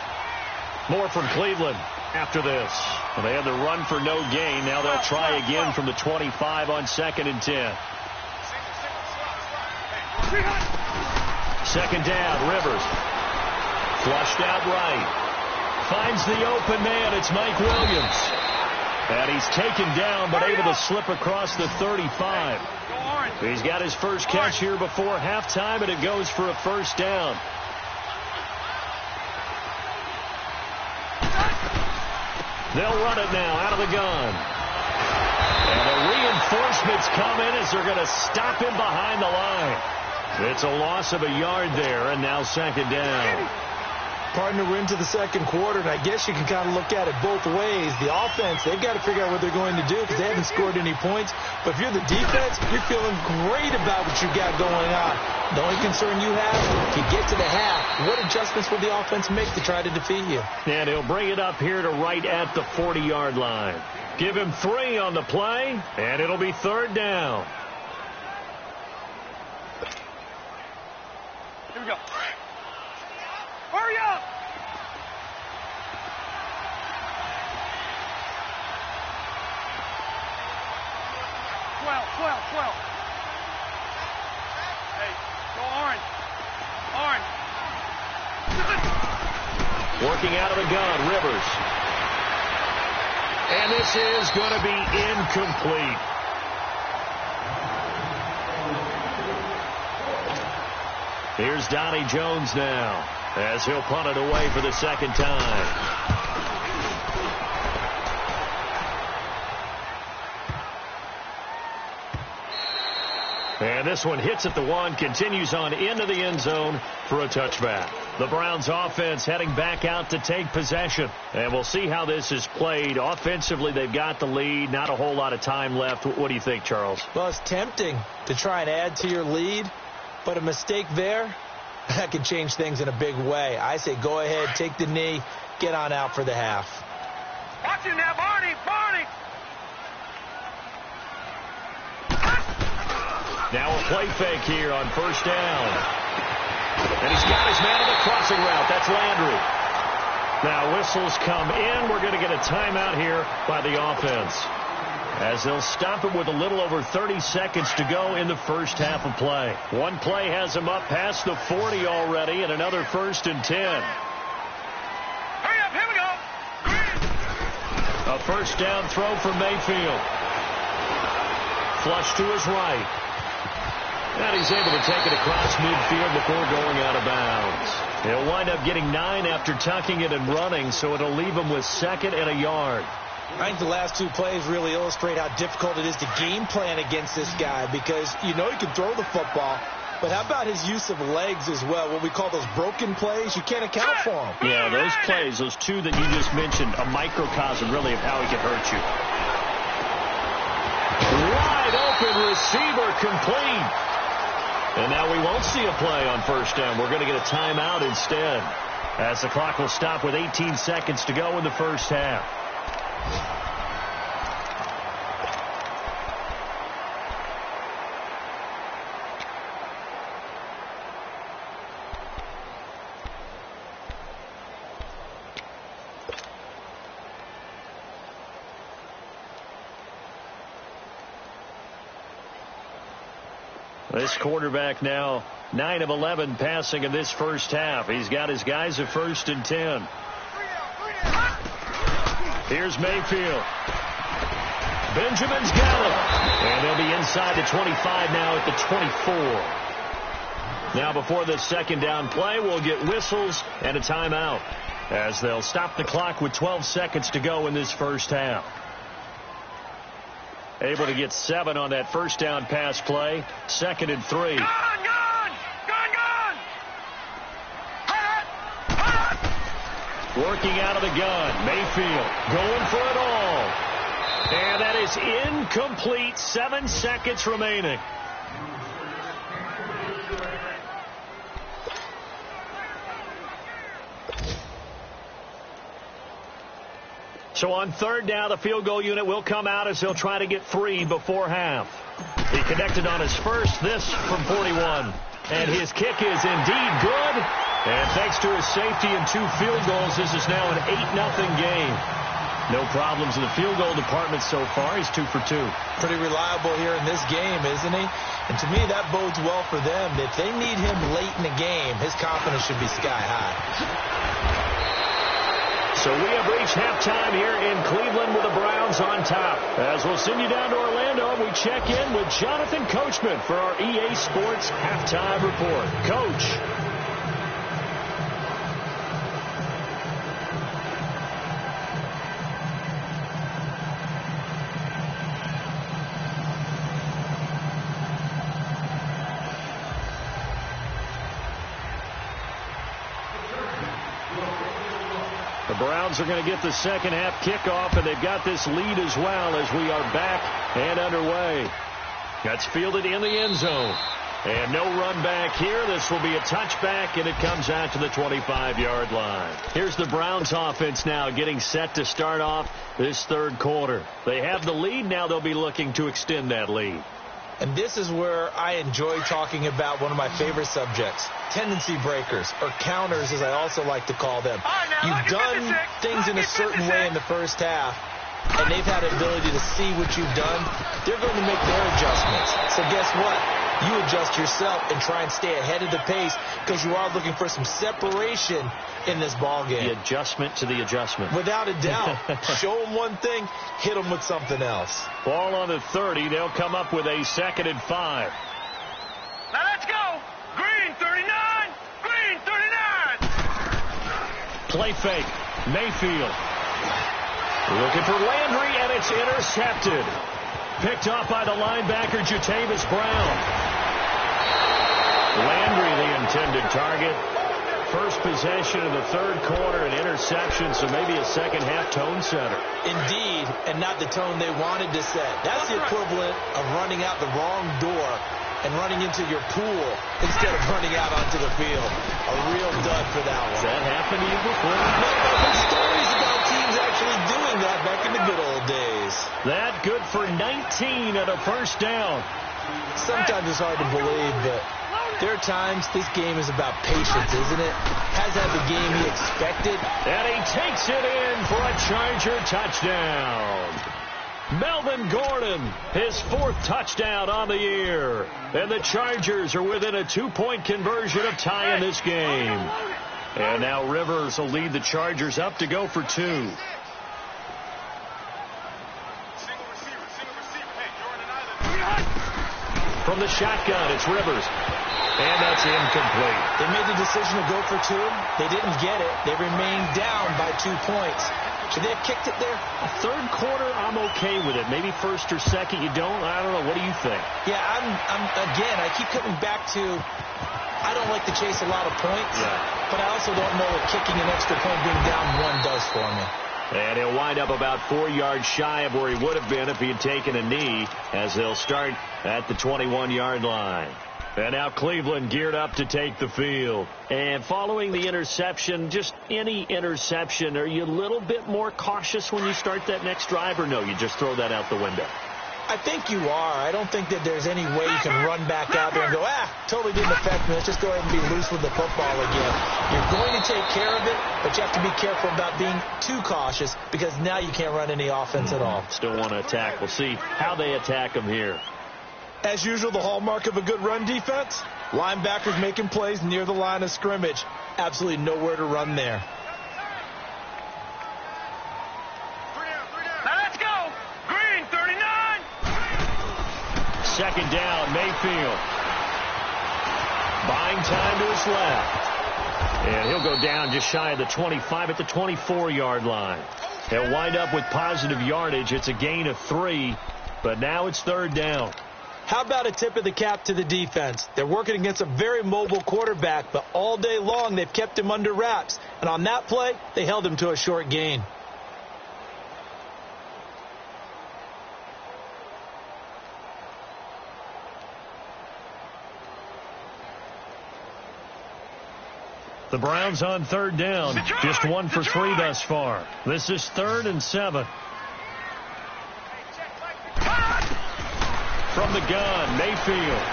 More from Cleveland after this. Well, they had the run for no gain. Now they'll try again from the 25 on 2nd and 10. Second down, Rivers. Flushed out right. Finds the open man. It's Mike Williams. And he's taken down, but able to slip across the 35. He's got his first catch here before halftime, and it goes for a first down. They'll run it now out of the gun. And the reinforcements come in as they're going to stop him behind the line. It's a loss of a yard there, and now second down.
Partner, we're into the second quarter, and I guess you can kind of look at it both ways. The offense, they've got to figure out what they're going to do because they haven't scored any points. But if you're the defense, you're feeling great about what you got going on. The only concern you have, if you get to the half, what adjustments will the offense make to try to defeat you?
And he'll bring it up here to right at the 40-yard line. Give him 3 on the play, and it'll be third down.
Here we go. Hurry up! Twelve. Hey, go orange.
Working out of the gun, Rivers. And this is going to be incomplete. Here's Donnie Jones now, as he'll punt it away for the second time. And this one hits at the 1, continues on into the end zone for a touchback. The Browns offense heading back out to take possession. And we'll see how this is played. Offensively, they've got the lead. Not a whole lot of time left. What do you think, Charles?
Well, it's tempting to try and add to your lead, but a mistake there, that can change things in a big way. I say go ahead, take the knee, get on out for the half.
Watch it now, Barney!
Now a play fake here on first down. And he's got his man on the crossing route. That's Landry. Now whistles come in. We're going to get a timeout here by the offense, as they'll stop it with a little over 30 seconds to go in the first half of play. One play has him up past the 40 already, and another 1st and 10.
Hurry up, here we go!
A first down throw for Mayfield. Flush to his right. And he's able to take it across midfield before going out of bounds. He'll wind up getting 9 after tucking it and running, so it'll leave him with 2nd and a yard.
I think the last 2 plays really illustrate how difficult it is to game plan against this guy, because you know he can throw the football, but how about his use of legs as well? What we call those broken plays, you can't account for them.
Yeah, those plays, those 2 that you just mentioned, a microcosm really of how he can hurt you. Wide open receiver complete. And now we won't see a play on first down. We're going to get a timeout instead, as the clock will stop with 18 seconds to go in the first half. This quarterback now 9 of 11 passing in this first half. He's got his guys at 1st and 10. Here's Mayfield. Benjamin's got him. And they'll be inside the 25 now at the 24. Now before the second down play, we'll get whistles and a timeout, as they'll stop the clock with 12 seconds to go in this first half. Able to get 7 on that first down pass play. 2nd and 3.
Gone!
Working out of the gun. Mayfield going for it all. And that is incomplete. 7 seconds remaining. So on 3rd down, the field goal unit will come out as they'll try to get 3 before half. He connected on his first, this from 41. And his kick is indeed good. And thanks to his safety and 2 field goals, this is now an 8-0 game. No problems in the field goal department so far. He's 2 for 2.
Pretty reliable here in this game, isn't he? And to me, that bodes well for them. If they need him late in the game, his confidence should be sky high.
So we have reached halftime here in Cleveland with the Browns on top. As we'll send you down to Orlando, we check in with Jonathan Coachman for our EA Sports Halftime Report. Coach. The Browns are going to get the second half kickoff, and they've got this lead as well as we are back and underway. That's fielded in the end zone. And no run back here. This will be a touchback, and it comes out to the 25-yard line. Here's the Browns offense now getting set to start off this 3rd quarter. They have the lead. Now they'll be looking to extend that lead.
And this is where I enjoy talking about one of my favorite subjects, tendency breakers, or counters as I also like to call them. You've done things in a certain way in the first half, and they've had the ability to see what you've done. They're going to make their adjustments. So guess what? You adjust yourself and try and stay ahead of the pace, because you are looking for some separation in this ball game.
The adjustment to the adjustment.
Without a doubt. Show them one thing, hit them with something else.
Ball on the 30. They'll come up with a 2nd and 5.
Now let's go! Green 39! Green 39!
Play fake. Mayfield. Looking for Landry, and it's intercepted. Picked off by the linebacker, Jatavis Brown. Landry, the intended target. First possession of the 3rd quarter, an interception, so maybe a second half tone setter.
Indeed, and not the tone they wanted to set. That's the equivalent of running out the wrong door and running into your pool instead of running out onto the field. A real dud for that one.
Has that happened to you before?
No, but there's stories about teams actually doing that back in the good old days.
That good for 19 at a first down.
Sometimes it's hard to believe, but there are times this game is about patience, isn't it? Has had the game he expected.
And he takes it in for a Charger touchdown. Melvin Gordon, his 4th touchdown on the year. And the Chargers are within a 2-point conversion of tying this game. And now Rivers will lead the Chargers up to go for 2. From the shotgun, it's Rivers. And that's incomplete.
They made the decision to go for 2. They didn't get it. They remained down by 2 points. Should they have kicked it there?
A 3rd quarter, I'm okay with it. Maybe 1st or 2nd, you don't. I don't know. What do you think?
Yeah, again, I keep coming back to, I don't like to chase a lot of points.
Yeah.
But I also don't know what kicking an extra point being down 1 does for me.
And he'll wind up about 4 yards shy of where he would have been if he had taken a knee, as they'll start at the 21-yard line. And now Cleveland geared up to take the field. And following the interception, just any interception, are you a little bit more cautious when you start that next drive, or no, you just throw that out the window?
I think you are. I don't think that there's any way you can run back out there and go, totally didn't affect me. Let's just go ahead and be loose with the football again. You're going to take care of it, but you have to be careful about being too cautious because now you can't run any offense at all.
Still want to attack. We'll see how they attack them here.
As usual, the hallmark of a good run defense, linebackers making plays near the line of scrimmage. Absolutely nowhere to run there.
Now let's go. Green, 39.
Second down, Mayfield. Buying time to his left. And he'll go down just shy of the 25 at the 24-yard line. He'll wind up with positive yardage. It's a gain of 3, but now it's third down.
How about a tip of the cap to the defense? They're working against a very mobile quarterback, but all day long they've kept him under wraps. And on that play, they held him to a short gain.
The Browns on third down. Just 1 for 3 thus far. This is 3rd and 7. From the gun, Mayfield.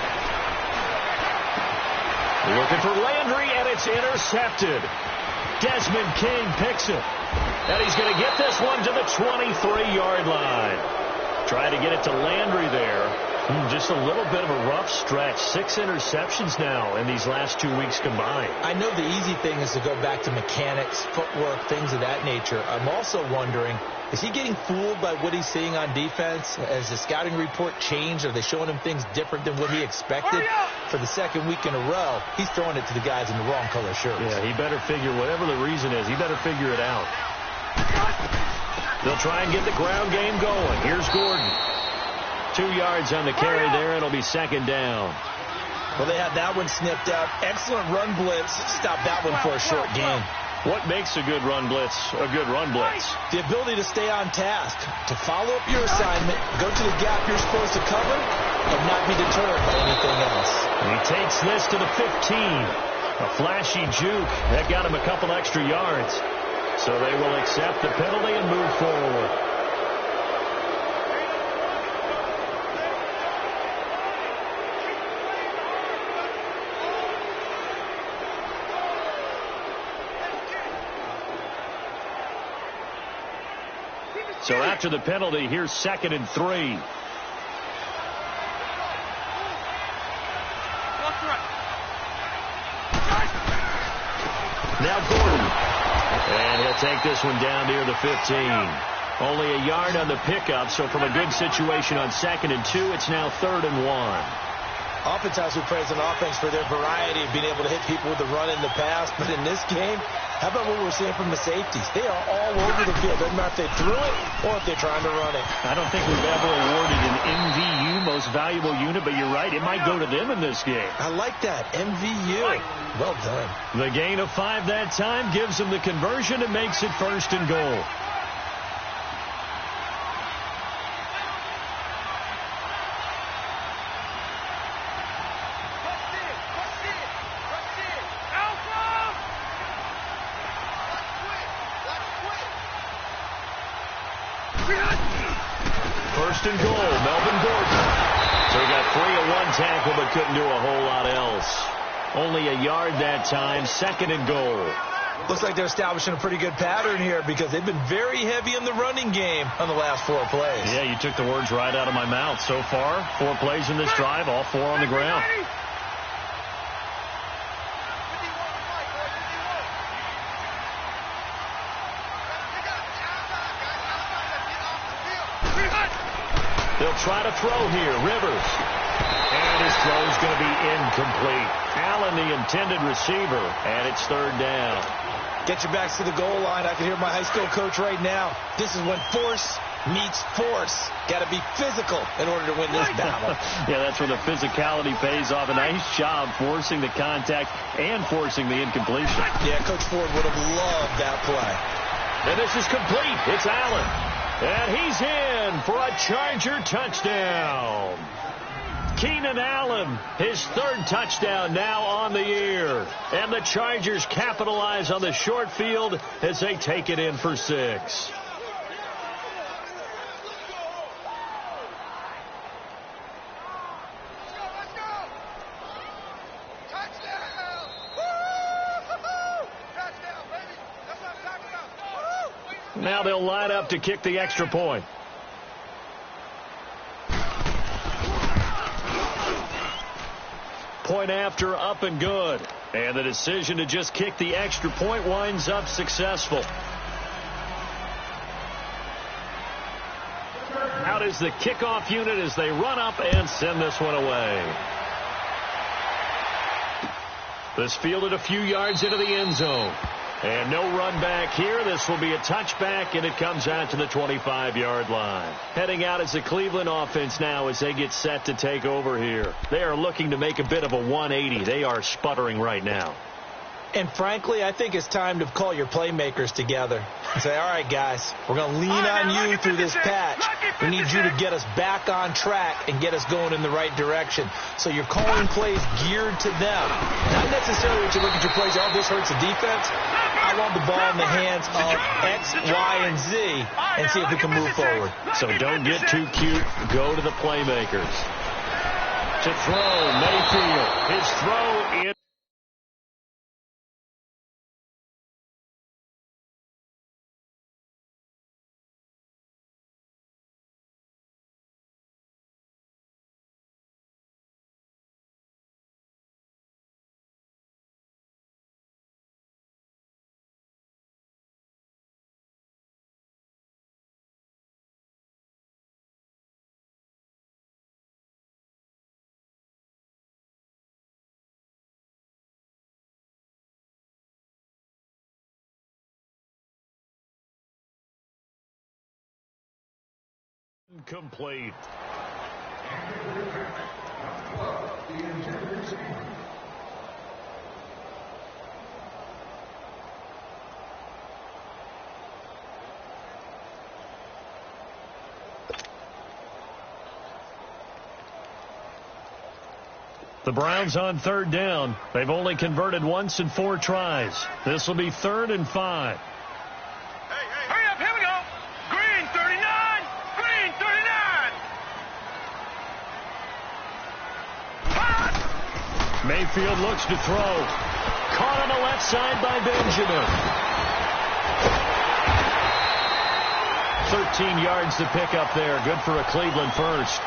Looking for Landry, and it's intercepted. Desmond King picks it. And he's going to get this one to the 23-yard line. Try to get it to Landry there. Just a little bit of a rough stretch. 6 interceptions now in these last 2 weeks combined.
I know the easy thing is to go back to mechanics, footwork, things of that nature. I'm also wondering, is he getting fooled by what he's seeing on defense? Has the scouting report changed? Are they showing him things different than what he expected? For the second week in a row, he's throwing it to the guys in the wrong color shirts.
Yeah, he better figure, whatever the reason is, he better figure it out. They'll try and get the ground game going. Here's Gordon. 2 yards on the carry there. It'll be second down.
Well, they had that one snipped out. Excellent run blitz. Stop that one for a short gain.
What makes a good run blitz a good run blitz?
The ability to stay on task, to follow up your assignment, go to the gap you're supposed to cover, and not be deterred by anything else.
He takes this to the 15. A flashy juke. That got him a couple extra yards. So they will accept the penalty and move forward. So after the penalty, here's 2nd and 3. Now Gordon. And he'll take this one down near the 15. Only a yard on the pickup, so from a good situation on 2nd and 2, it's now 3rd and 1.
Oftentimes we praise an offense for their variety of being able to hit people with the run in the pass, but in this game, how about what we're seeing from the safeties? They are all over the field. Doesn't matter if they threw it or if they're trying to run it.
I don't think we've ever awarded an MVU, most valuable unit, but you're right, it might go to them in this game.
I like that, MVU. Well done.
The gain of 5 that time gives them the conversion and makes it 1st and goal. First and goal, Melvin Gordon. So he got 3 at 1 tackle, but couldn't do a whole lot else. Only a yard that time, 2nd and goal.
Looks like they're establishing a pretty good pattern here because they've been very heavy in the running game on the last 4 plays.
Yeah, you took the words right out of my mouth. So far, 4 plays in this drive, all 4 on the ground. They'll try to throw here. Rivers. And his throw is going to be incomplete. Allen, the intended receiver, and it's 3rd down.
Get your backs to the goal line. I can hear my high school coach right now. This is when force meets force. Got to be physical in order to win this battle.
Yeah, that's where the physicality pays off. A nice job forcing the contact and forcing the incompletion.
Yeah, Coach Ford would have loved that play.
And this is complete. It's Allen. And he's in for a Charger touchdown. Keenan Allen, his third touchdown now on the year. And the Chargers capitalize on the short field as they take it in for 6. Now they'll line up to kick the extra point. Point after, up and good. And the decision to just kick the extra point winds up successful. Out is the kickoff unit as they run up and send this one away. This fielded a few yards into the end zone. And no run back here. This will be a touchback, and it comes out to the 25-yard line. Heading out is the Cleveland offense now as they get set to take over here. They are looking to make a bit of a 180. They are sputtering right now.
And frankly, I think it's time to call your playmakers together and say, all right, guys, we're going to lean on you through this patch. We need you to get us back on track and get us going in the right direction. So you're calling plays geared to them. Not necessarily that you look at your plays, oh, this hurts the defense. I want the ball in the hands of X, Y, and Z and see if we can move forward.
So don't get too cute. Go to the playmakers. To throw, Mayfield. His throw in. Complete. The Browns on third down. They've only converted once in 4 tries. This will be 3rd and 5.
Hurry up, here we go. Green 39, green 39.
Mayfield looks to throw. Caught on the left side by Benjamin. 13 yards to pick up there. Good for a Cleveland first.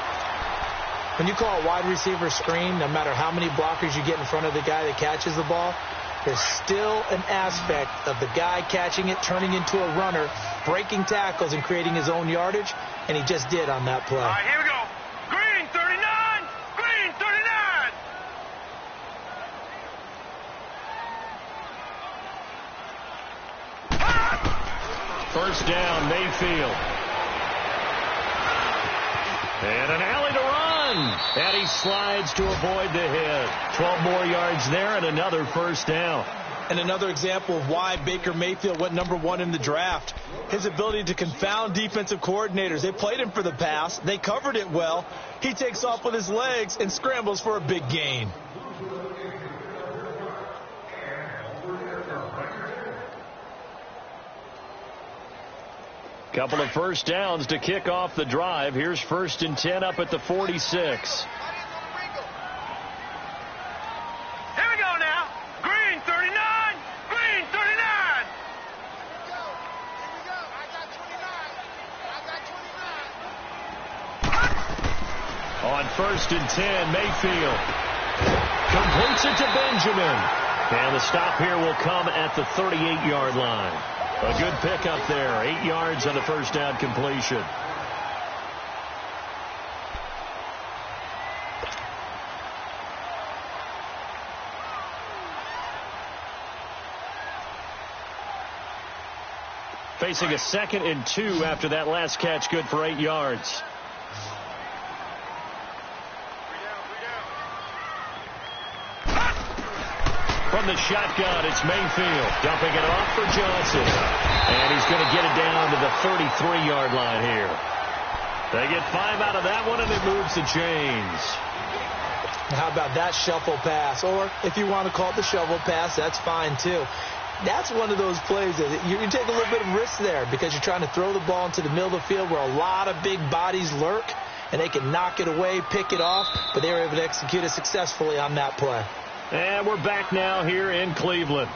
When you call a wide receiver screen, no matter how many blockers you get in front of the guy that catches the ball, there's still an aspect of the guy catching it, turning into a runner, breaking tackles, and creating his own yardage, and he just did on that play.
All right, here we go. Green 39, green 39.
First down, Mayfield. And an alley to run. And he slides to avoid the hit. 12 more yards there and another first down.
And another example of why Baker Mayfield went #1 in the draft. His ability to confound defensive coordinators. They played him for the pass. They covered it well. He takes off with his legs and scrambles for a big gain.
Couple of first downs to kick off the drive. Here's 1st and 10 up at the 46.
Here we go now. Green 39, green 39.
On 1st and 10, Mayfield completes it to Benjamin. And the stop here will come at the 38-yard line. A good pickup there. 8 yards on the first down completion. Facing a 2nd and 2 after that last catch. Good for 8 yards. From the shotgun, it's Mayfield dumping it off for Johnson. And he's going to get it down to the 33-yard line here. They get 5 out of that one, and it moves the chains.
How about that shuffle pass? Or if you want to call it the shovel pass, that's fine too. That's one of those plays that you take a little bit of risk there because you're trying to throw the ball into the middle of the field where a lot of big bodies lurk, and they can knock it away, pick it off, but they were able to execute it successfully on that play.
And we're back now here in Cleveland.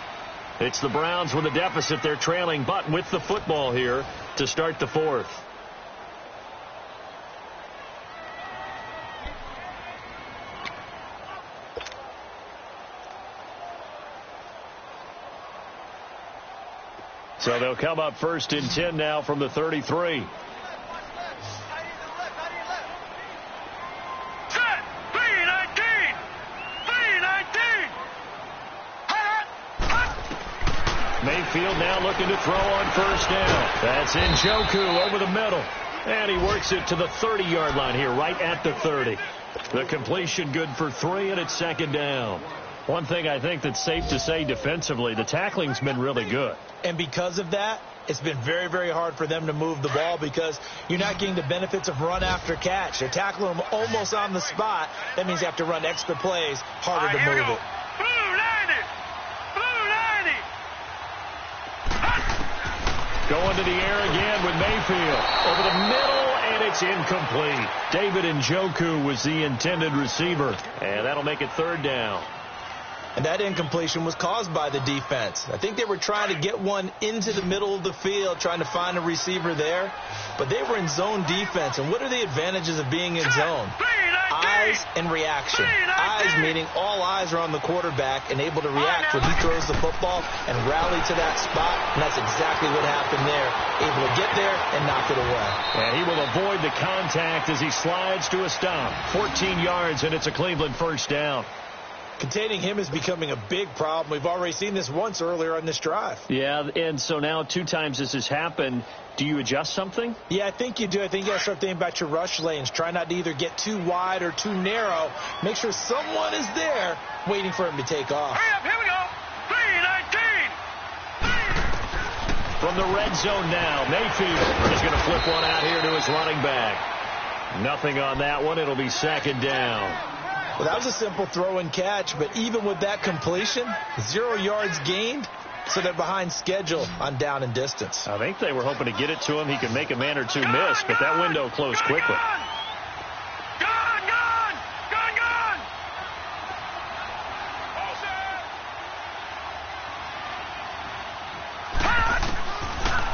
It's the Browns with a deficit. They're trailing, but with the football here to start the fourth. So they'll come up 1st and 10 now from the 33. Mayfield now looking to throw on 1st down. That's Njoku over the middle. And he works it to the 30-yard line here, right at the 30. The completion good for 3, and it's 2nd down. One thing I think that's safe to say defensively, the tackling's been really good.
And because of that, it's been very, very hard for them to move the ball because you're not getting the benefits of run after catch. They're tackling them almost on the spot. That means you have to run extra plays, harder to move it.
Going to the air again with Mayfield. Over the middle, and it's incomplete. David Njoku was the intended receiver. And that'll make it 3rd down.
And that incompletion was caused by the defense. I think they were trying to get one into the middle of the field, trying to find a receiver there. But they were in zone defense. And what are the advantages of being in zone? Eyes and reaction. Eyes meaning all eyes are on the quarterback and able to react when he throws the football and rally to that spot. And that's exactly what happened there. Able to get there and knock it away.
And he will avoid the contact as he slides to a stop. 14 yards, and it's a Cleveland 1st down.
Containing him is becoming a big problem. We've already seen this once earlier on this drive.
Yeah, and so now 2 times this has happened. Do you adjust something?
Yeah, I think you do. I think you got to start thinking about your rush lanes. Try not to either get too wide or too narrow. Make sure someone is there waiting for him to take off.
Hurry up, here we go. 3-19.
From the red zone now, Mayfield is going to flip one out here to his running back. Nothing on that one. It'll be 2nd down.
Well, that was a simple throw and catch, but even with that completion, 0 yards gained, so they're behind schedule on down and distance.
I think they were hoping to get it to him. He could make a man or two miss, but that window closed quickly.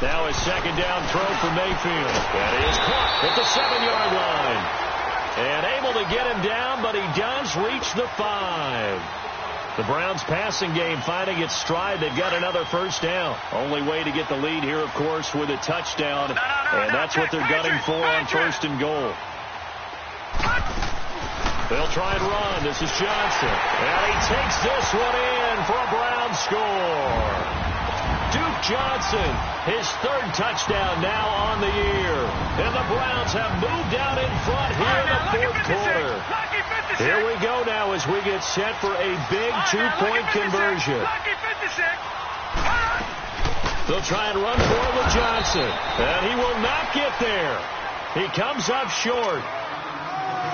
Now a 2nd down throw for Mayfield. That is caught at the 7-yard line. And able to get him down, but he does reach the 5. The Browns passing game finding its stride. They've got another 1st down. Only way to get the lead here, of course, with a touchdown. And that's what they're gunning for on 1st and goal. They'll try and run. This is Johnson. And he takes this one in for a Brown score. Duke Johnson, his 3rd touchdown now on the year. And the Browns have moved out in front here in the 4th quarter. Here we go now as we get set for a big 2-point conversion. They'll try and run for it with Johnson. And he will not get there. He comes up short.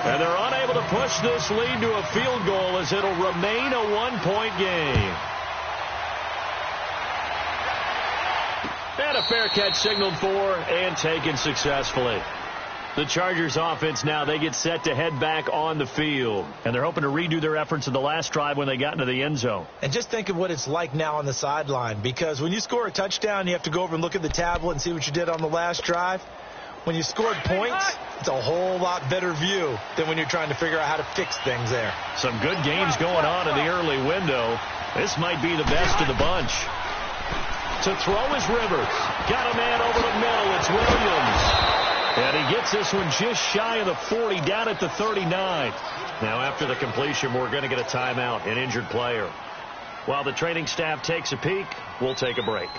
And they're unable to push this lead to a field goal as it'll remain a 1-point game. And a fair catch signaled for and taken successfully. The Chargers offense now, they get set to head back on the field. And they're hoping to redo their efforts of the last drive when they got into the end zone.
And just think of what it's like now on the sideline. Because when you score a touchdown, you have to go over and look at the tablet and see what you did on the last drive. When you scored points, it's a whole lot better view than when you're trying to figure out how to fix things there.
Some good games going on in the early window. This might be the best of the bunch. To throw is Rivers. Got a man over the middle. It's Williams. And he gets this one just shy of the 40, down at the 39. Now, after the completion, we're going to get a timeout, an injured player. While the training staff takes a peek, we'll take a break.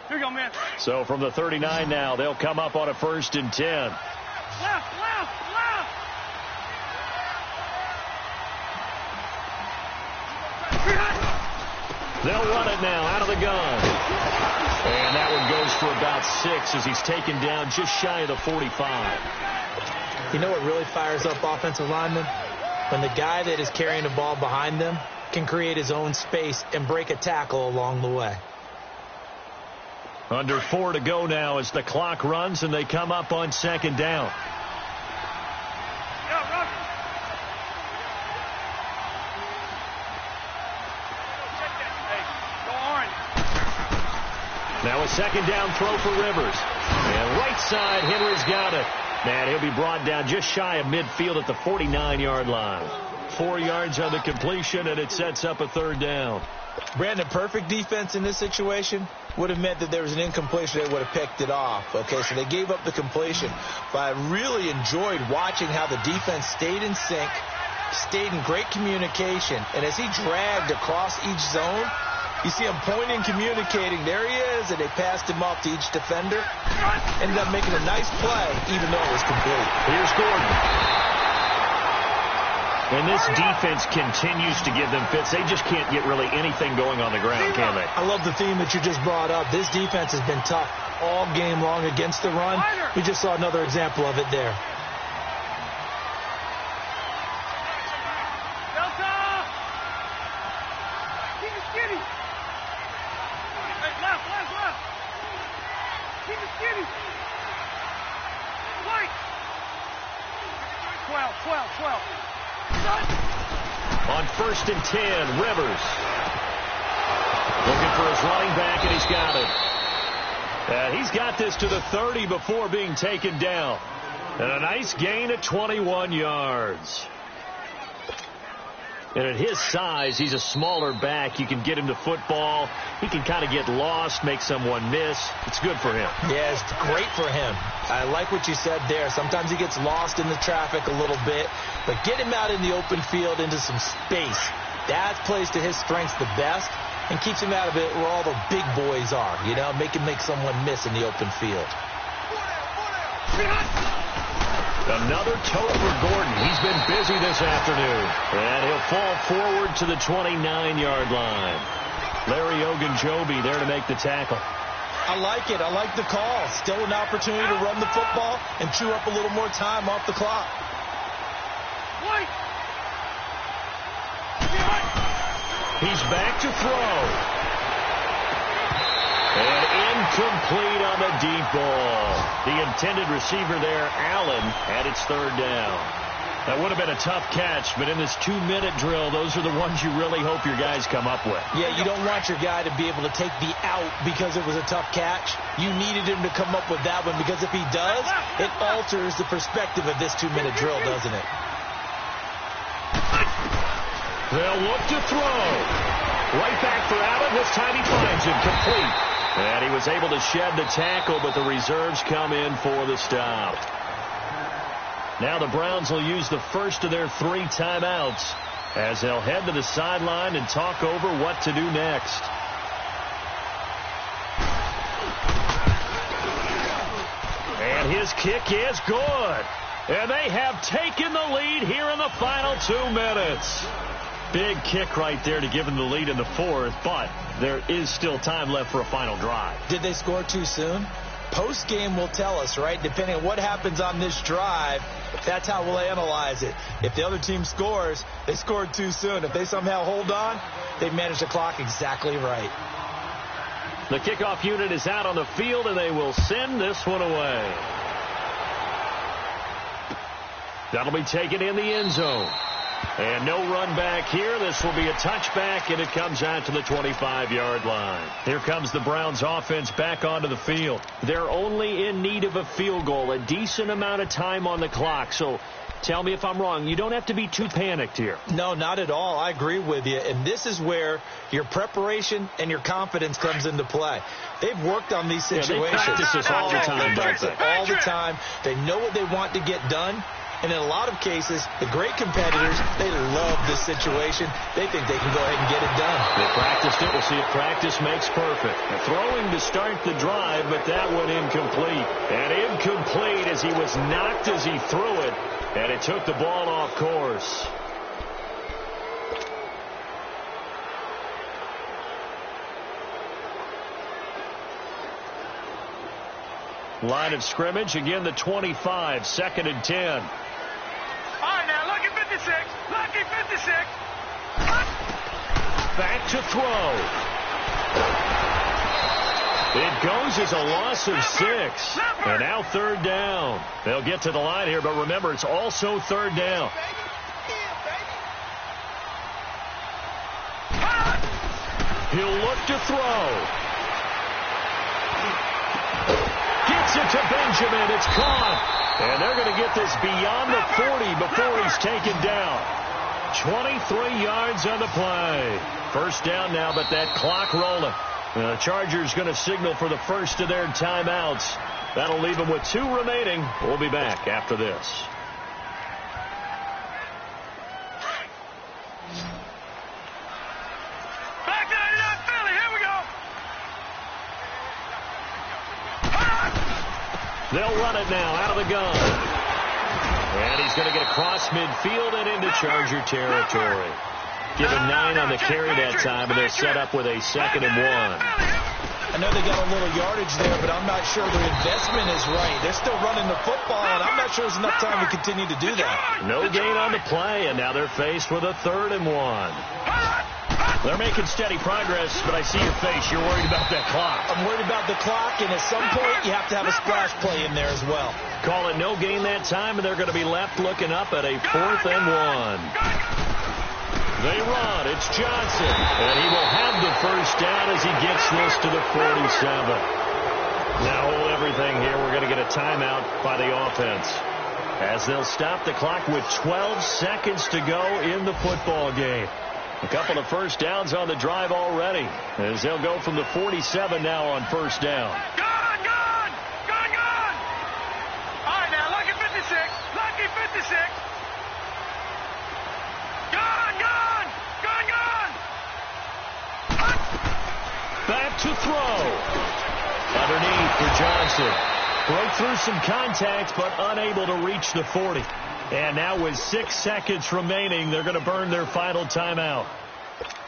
Here you go, man.
So from the 39 now, they'll come up on a 1st and 10.
Left, left, left.
They'll run it now out of the gun. And that one goes for about 6 as he's taken down just shy of the 45.
You know what really fires up offensive linemen? When the guy that is carrying the ball behind them can create his own space and break a tackle along the way.
Under 4 to go now as the clock runs and they come up on second down. Now a second down throw for Rivers. And right side, Henry's got it. And he'll be brought down just shy of midfield at the 49-yard line. 4 yards on the completion, and it sets up a third down.
Brandon, perfect defense in this situation would have meant that there was an incompletion. They would have picked it off. Okay, so they gave up the completion. But I really enjoyed watching how the defense stayed in sync, stayed in great communication. And as he dragged across each zone, you see him pointing, communicating. There he is, and they passed him off to each defender. Ended up making a nice play, even though it was complete.
Here's Gordon. And this defense continues to give them fits. They just can't get really anything going on the ground, can they?
I love the theme that you just brought up. This defense has been tough all game long against the run. We just saw another example of it there.
On 1st and 10, Rivers. Looking for his running back, and he's got it. And he's got this to the 30 before being taken down. And a nice gain of 21 yards. And at his size, he's a smaller back. You can get him to football. He can kind of get lost, make someone miss. It's good for him.
Yeah, it's great for him. I like what you said there. Sometimes he gets lost in the traffic a little bit. But get him out in the open field into some space. That plays to his strengths the best and keeps him out of it where all the big boys are. You know, make someone miss in the open field.
Another toe for Gordon. He's been busy this afternoon. And he'll fall forward to the 29-yard line. Larry Ogunjobi there to make the tackle.
I like it. I like the call. Still an opportunity to run the football and chew up a little more time off the clock.
He's back to throw. And incomplete on the deep ball. The intended receiver there, Allen, had its third down. That would have been a tough catch, but in this 2-minute drill, those are the ones you really hope your guys come up with.
Yeah, you don't want your guy to be able to take the out because it was a tough catch. You needed him to come up with that one because if he does, it alters the perspective of this 2-minute drill, doesn't it?
They'll look to throw. Right back for Allen. This time he finds him complete. And he was able to shed the tackle, but the reserves come in for the stop. Now the Browns will use the first of their 3 timeouts as they'll head to the sideline and talk over what to do next. And his kick is good. And they have taken the lead here in the final 2 minutes. Big kick right there to give them the lead in the 4th, but there is still time left for a final drive.
Did they score too soon? Post-game will tell us, right? Depending on what happens on this drive, that's how we'll analyze it. If the other team scores, they scored too soon. If they somehow hold on, they manage the clock exactly right.
The kickoff unit is out on the field, and they will send this one away. That'll be taken in the end zone. And no run back here. This will be a touchback, and it comes out to the 25-yard line. Here comes the Browns offense back onto the field. They're only in need of a field goal, a decent amount of time on the clock. So tell me if I'm wrong. You don't have to be too panicked here.
No, not at all. I agree with you. And this is where your preparation and your confidence comes into play. They've worked on these situations.
Yeah, they practice this all the time, don't they?
All the time. They know what they want to get done. And in a lot of cases, the great competitors, they love this situation. They think they can go ahead and get it done.
They practiced it. We'll see if practice makes perfect. Throwing to start the drive, but that one incomplete. And incomplete as he was knocked as he threw it. And it took the ball off course. Line of scrimmage, again the 25, 2nd and 10.
All right, now, lucky 56. Lucky 56.
Back to throw. It goes as a loss of 6. And now 3rd down. They'll get to the line here, but remember, it's also 3rd down. He'll look to throw. Gets it to Benjamin. It's caught. And they're going to get this beyond the 40 before he's taken down. 23 yards on the play. 1st down now, but that clock rolling. The Chargers going to signal for the first of their timeouts. That'll leave them with 2 remaining. We'll be back after this.
Back to 99 Philly. Here we go.
They'll run it now out of the gun. And he's going to get across midfield and into Charger territory. Give him 9 on the carry that time, and they're set up with a 2nd and 1.
I know they got a little yardage there, but I'm not sure their investment is right. They're still running the football, and I'm not sure there's enough time to continue to do that.
No gain on the play, and now they're faced with a 3rd and 1. They're making steady progress, but I see your face. You're worried about that clock.
I'm worried about the clock, and at some point, you have to have a splash play in there as well.
Call it no gain that time, and they're going to be left looking up at a 4th and 1. They run. It's Johnson. And he will have the 1st down as he gets this to the 47. Now hold everything here. We're going to get a timeout by the offense, as they'll stop the clock with 12 seconds to go in the football game. A couple of 1st downs on the drive already, as they'll go from the 47 now on 1st down.
Gone, gone, gone, gone. All right, now, lucky 56. Lucky 56. Gone, gone, gone, gone.
Back to throw. Underneath for Johnson. Broke through some contact, but unable to reach the 40. And now with 6 seconds remaining, they're going to burn their final timeout.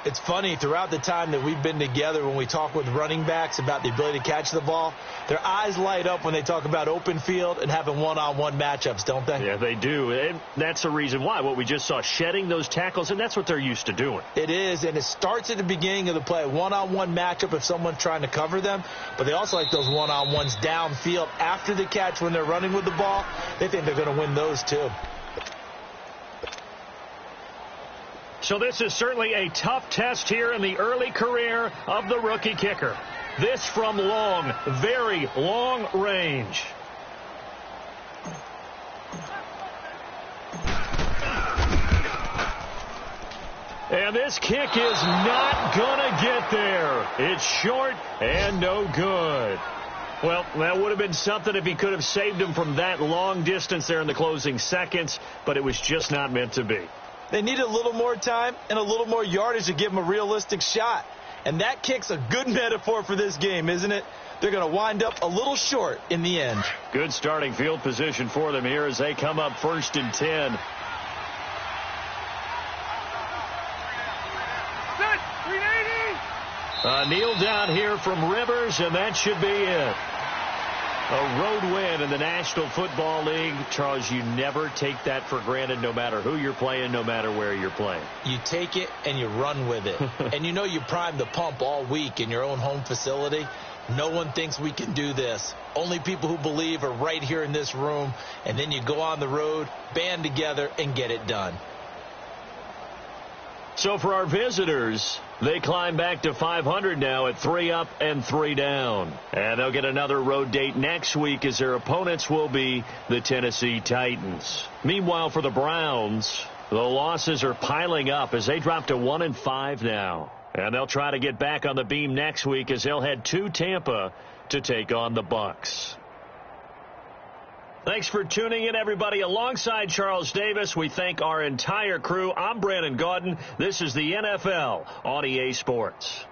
It's funny, throughout the time that we've been together, when we talk with running backs about the ability to catch the ball, their eyes light up when they talk about open field and having one-on-one matchups, don't they?
Yeah, they do. And that's the reason why. What we just saw, shedding those tackles, and that's what they're used to doing.
It is, and it starts at the beginning of the play. One-on-one matchup if someone's trying to cover them, but they also like those one-on-ones downfield after the catch when they're running with the ball. They think they're going to win those, too.
So this is certainly a tough test here in the early career of the rookie kicker. This from long, very long range. And this kick is not going to get there. It's short and no good. Well, that would have been something if he could have saved him from that long distance there in the closing seconds, but it was just not meant to be.
They need a little more time and a little more yardage to give them a realistic shot. And that kick's a good metaphor for this game, isn't it? They're going to wind up a little short in the end.
Good starting field position for them here as they come up 1st and 10. Kneel down here from Rivers, and that should be it. A road win in the National Football League. Charles, you never take that for granted, no matter who you're playing, no matter where you're playing.
You take it and you run with it. And you know you primed the pump all week in your own home facility. No one thinks we can do this. Only people who believe are right here in this room. And then you go on the road, band together, and get it done.
So for our visitors, they climb back to 500 now at 3 up and 3 down. And they'll get another road date next week as their opponents will be the Tennessee Titans. Meanwhile, for the Browns, the losses are piling up as they drop to 1-5 now. And they'll try to get back on the beam next week as they'll head to Tampa to take on the Bucs. Thanks for tuning in, everybody. Alongside Charles Davis, we thank our entire crew. I'm Brandon Gaudin. This is the NFL on EA Sports.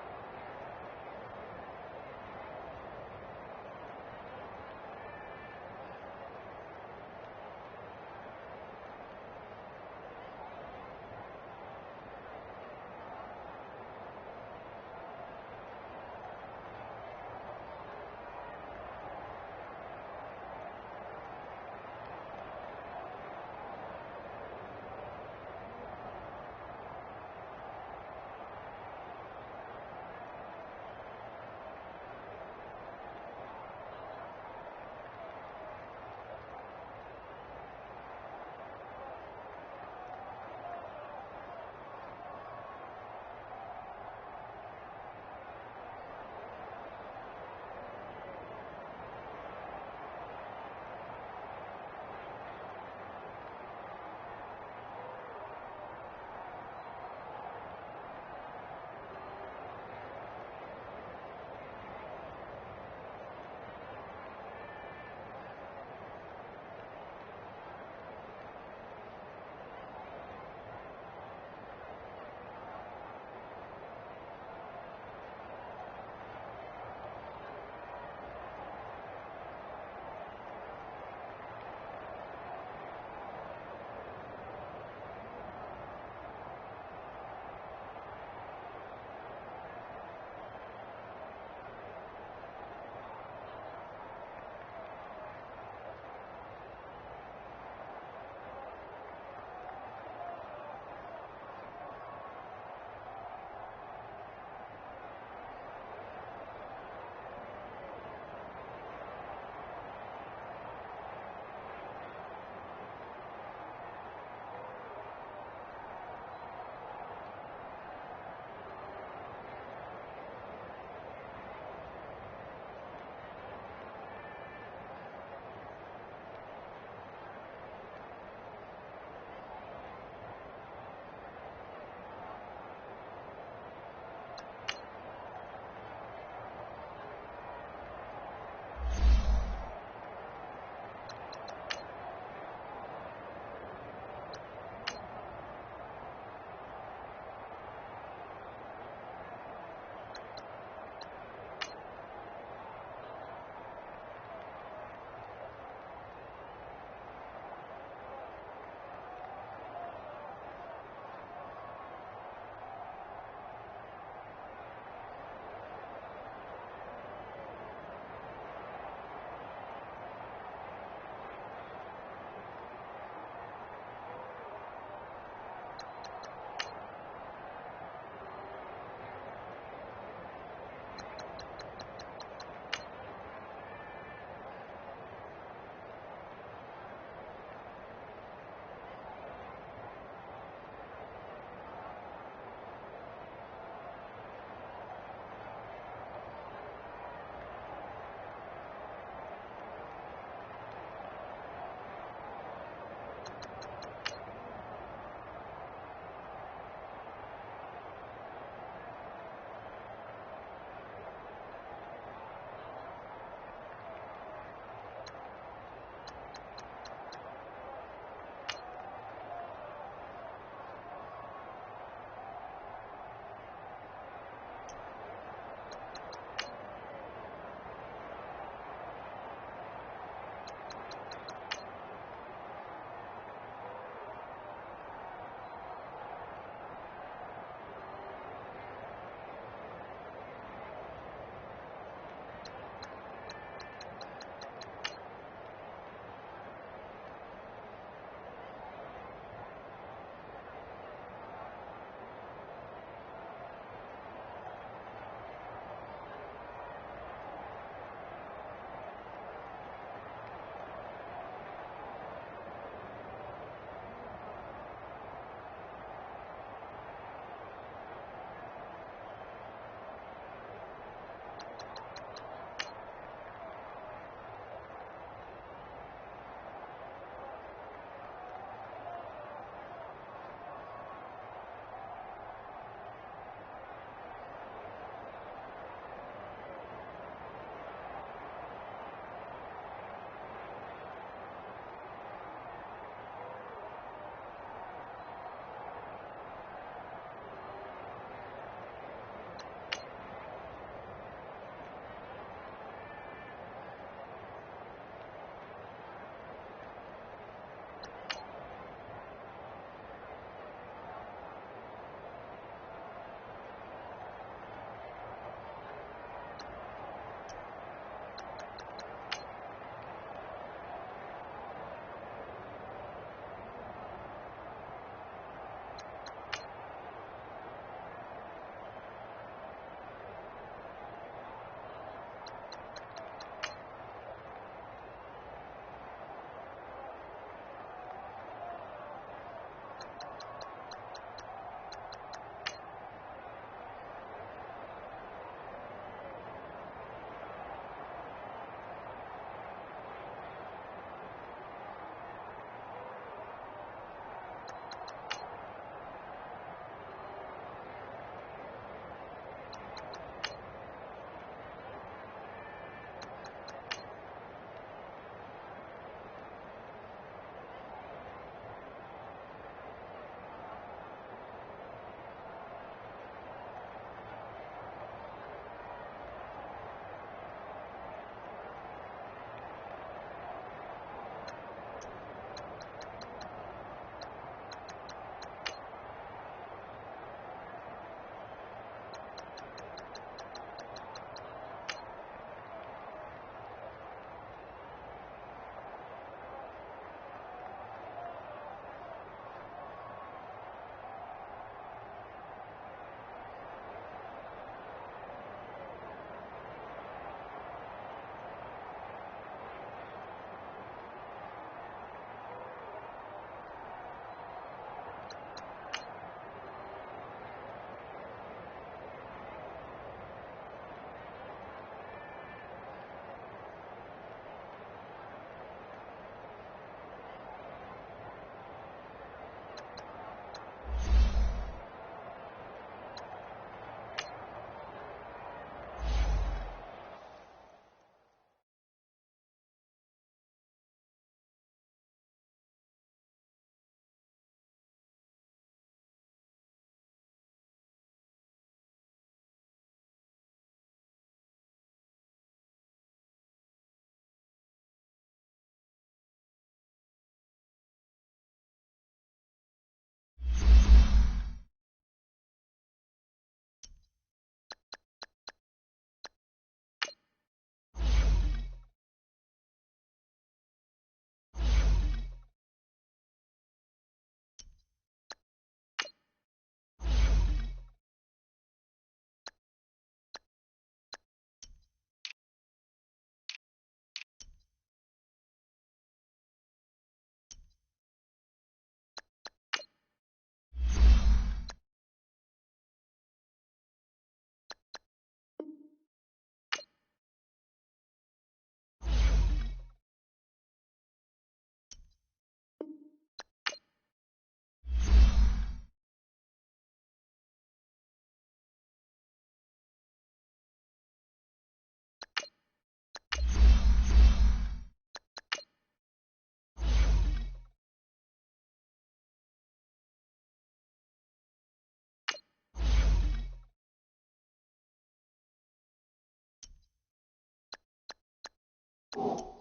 you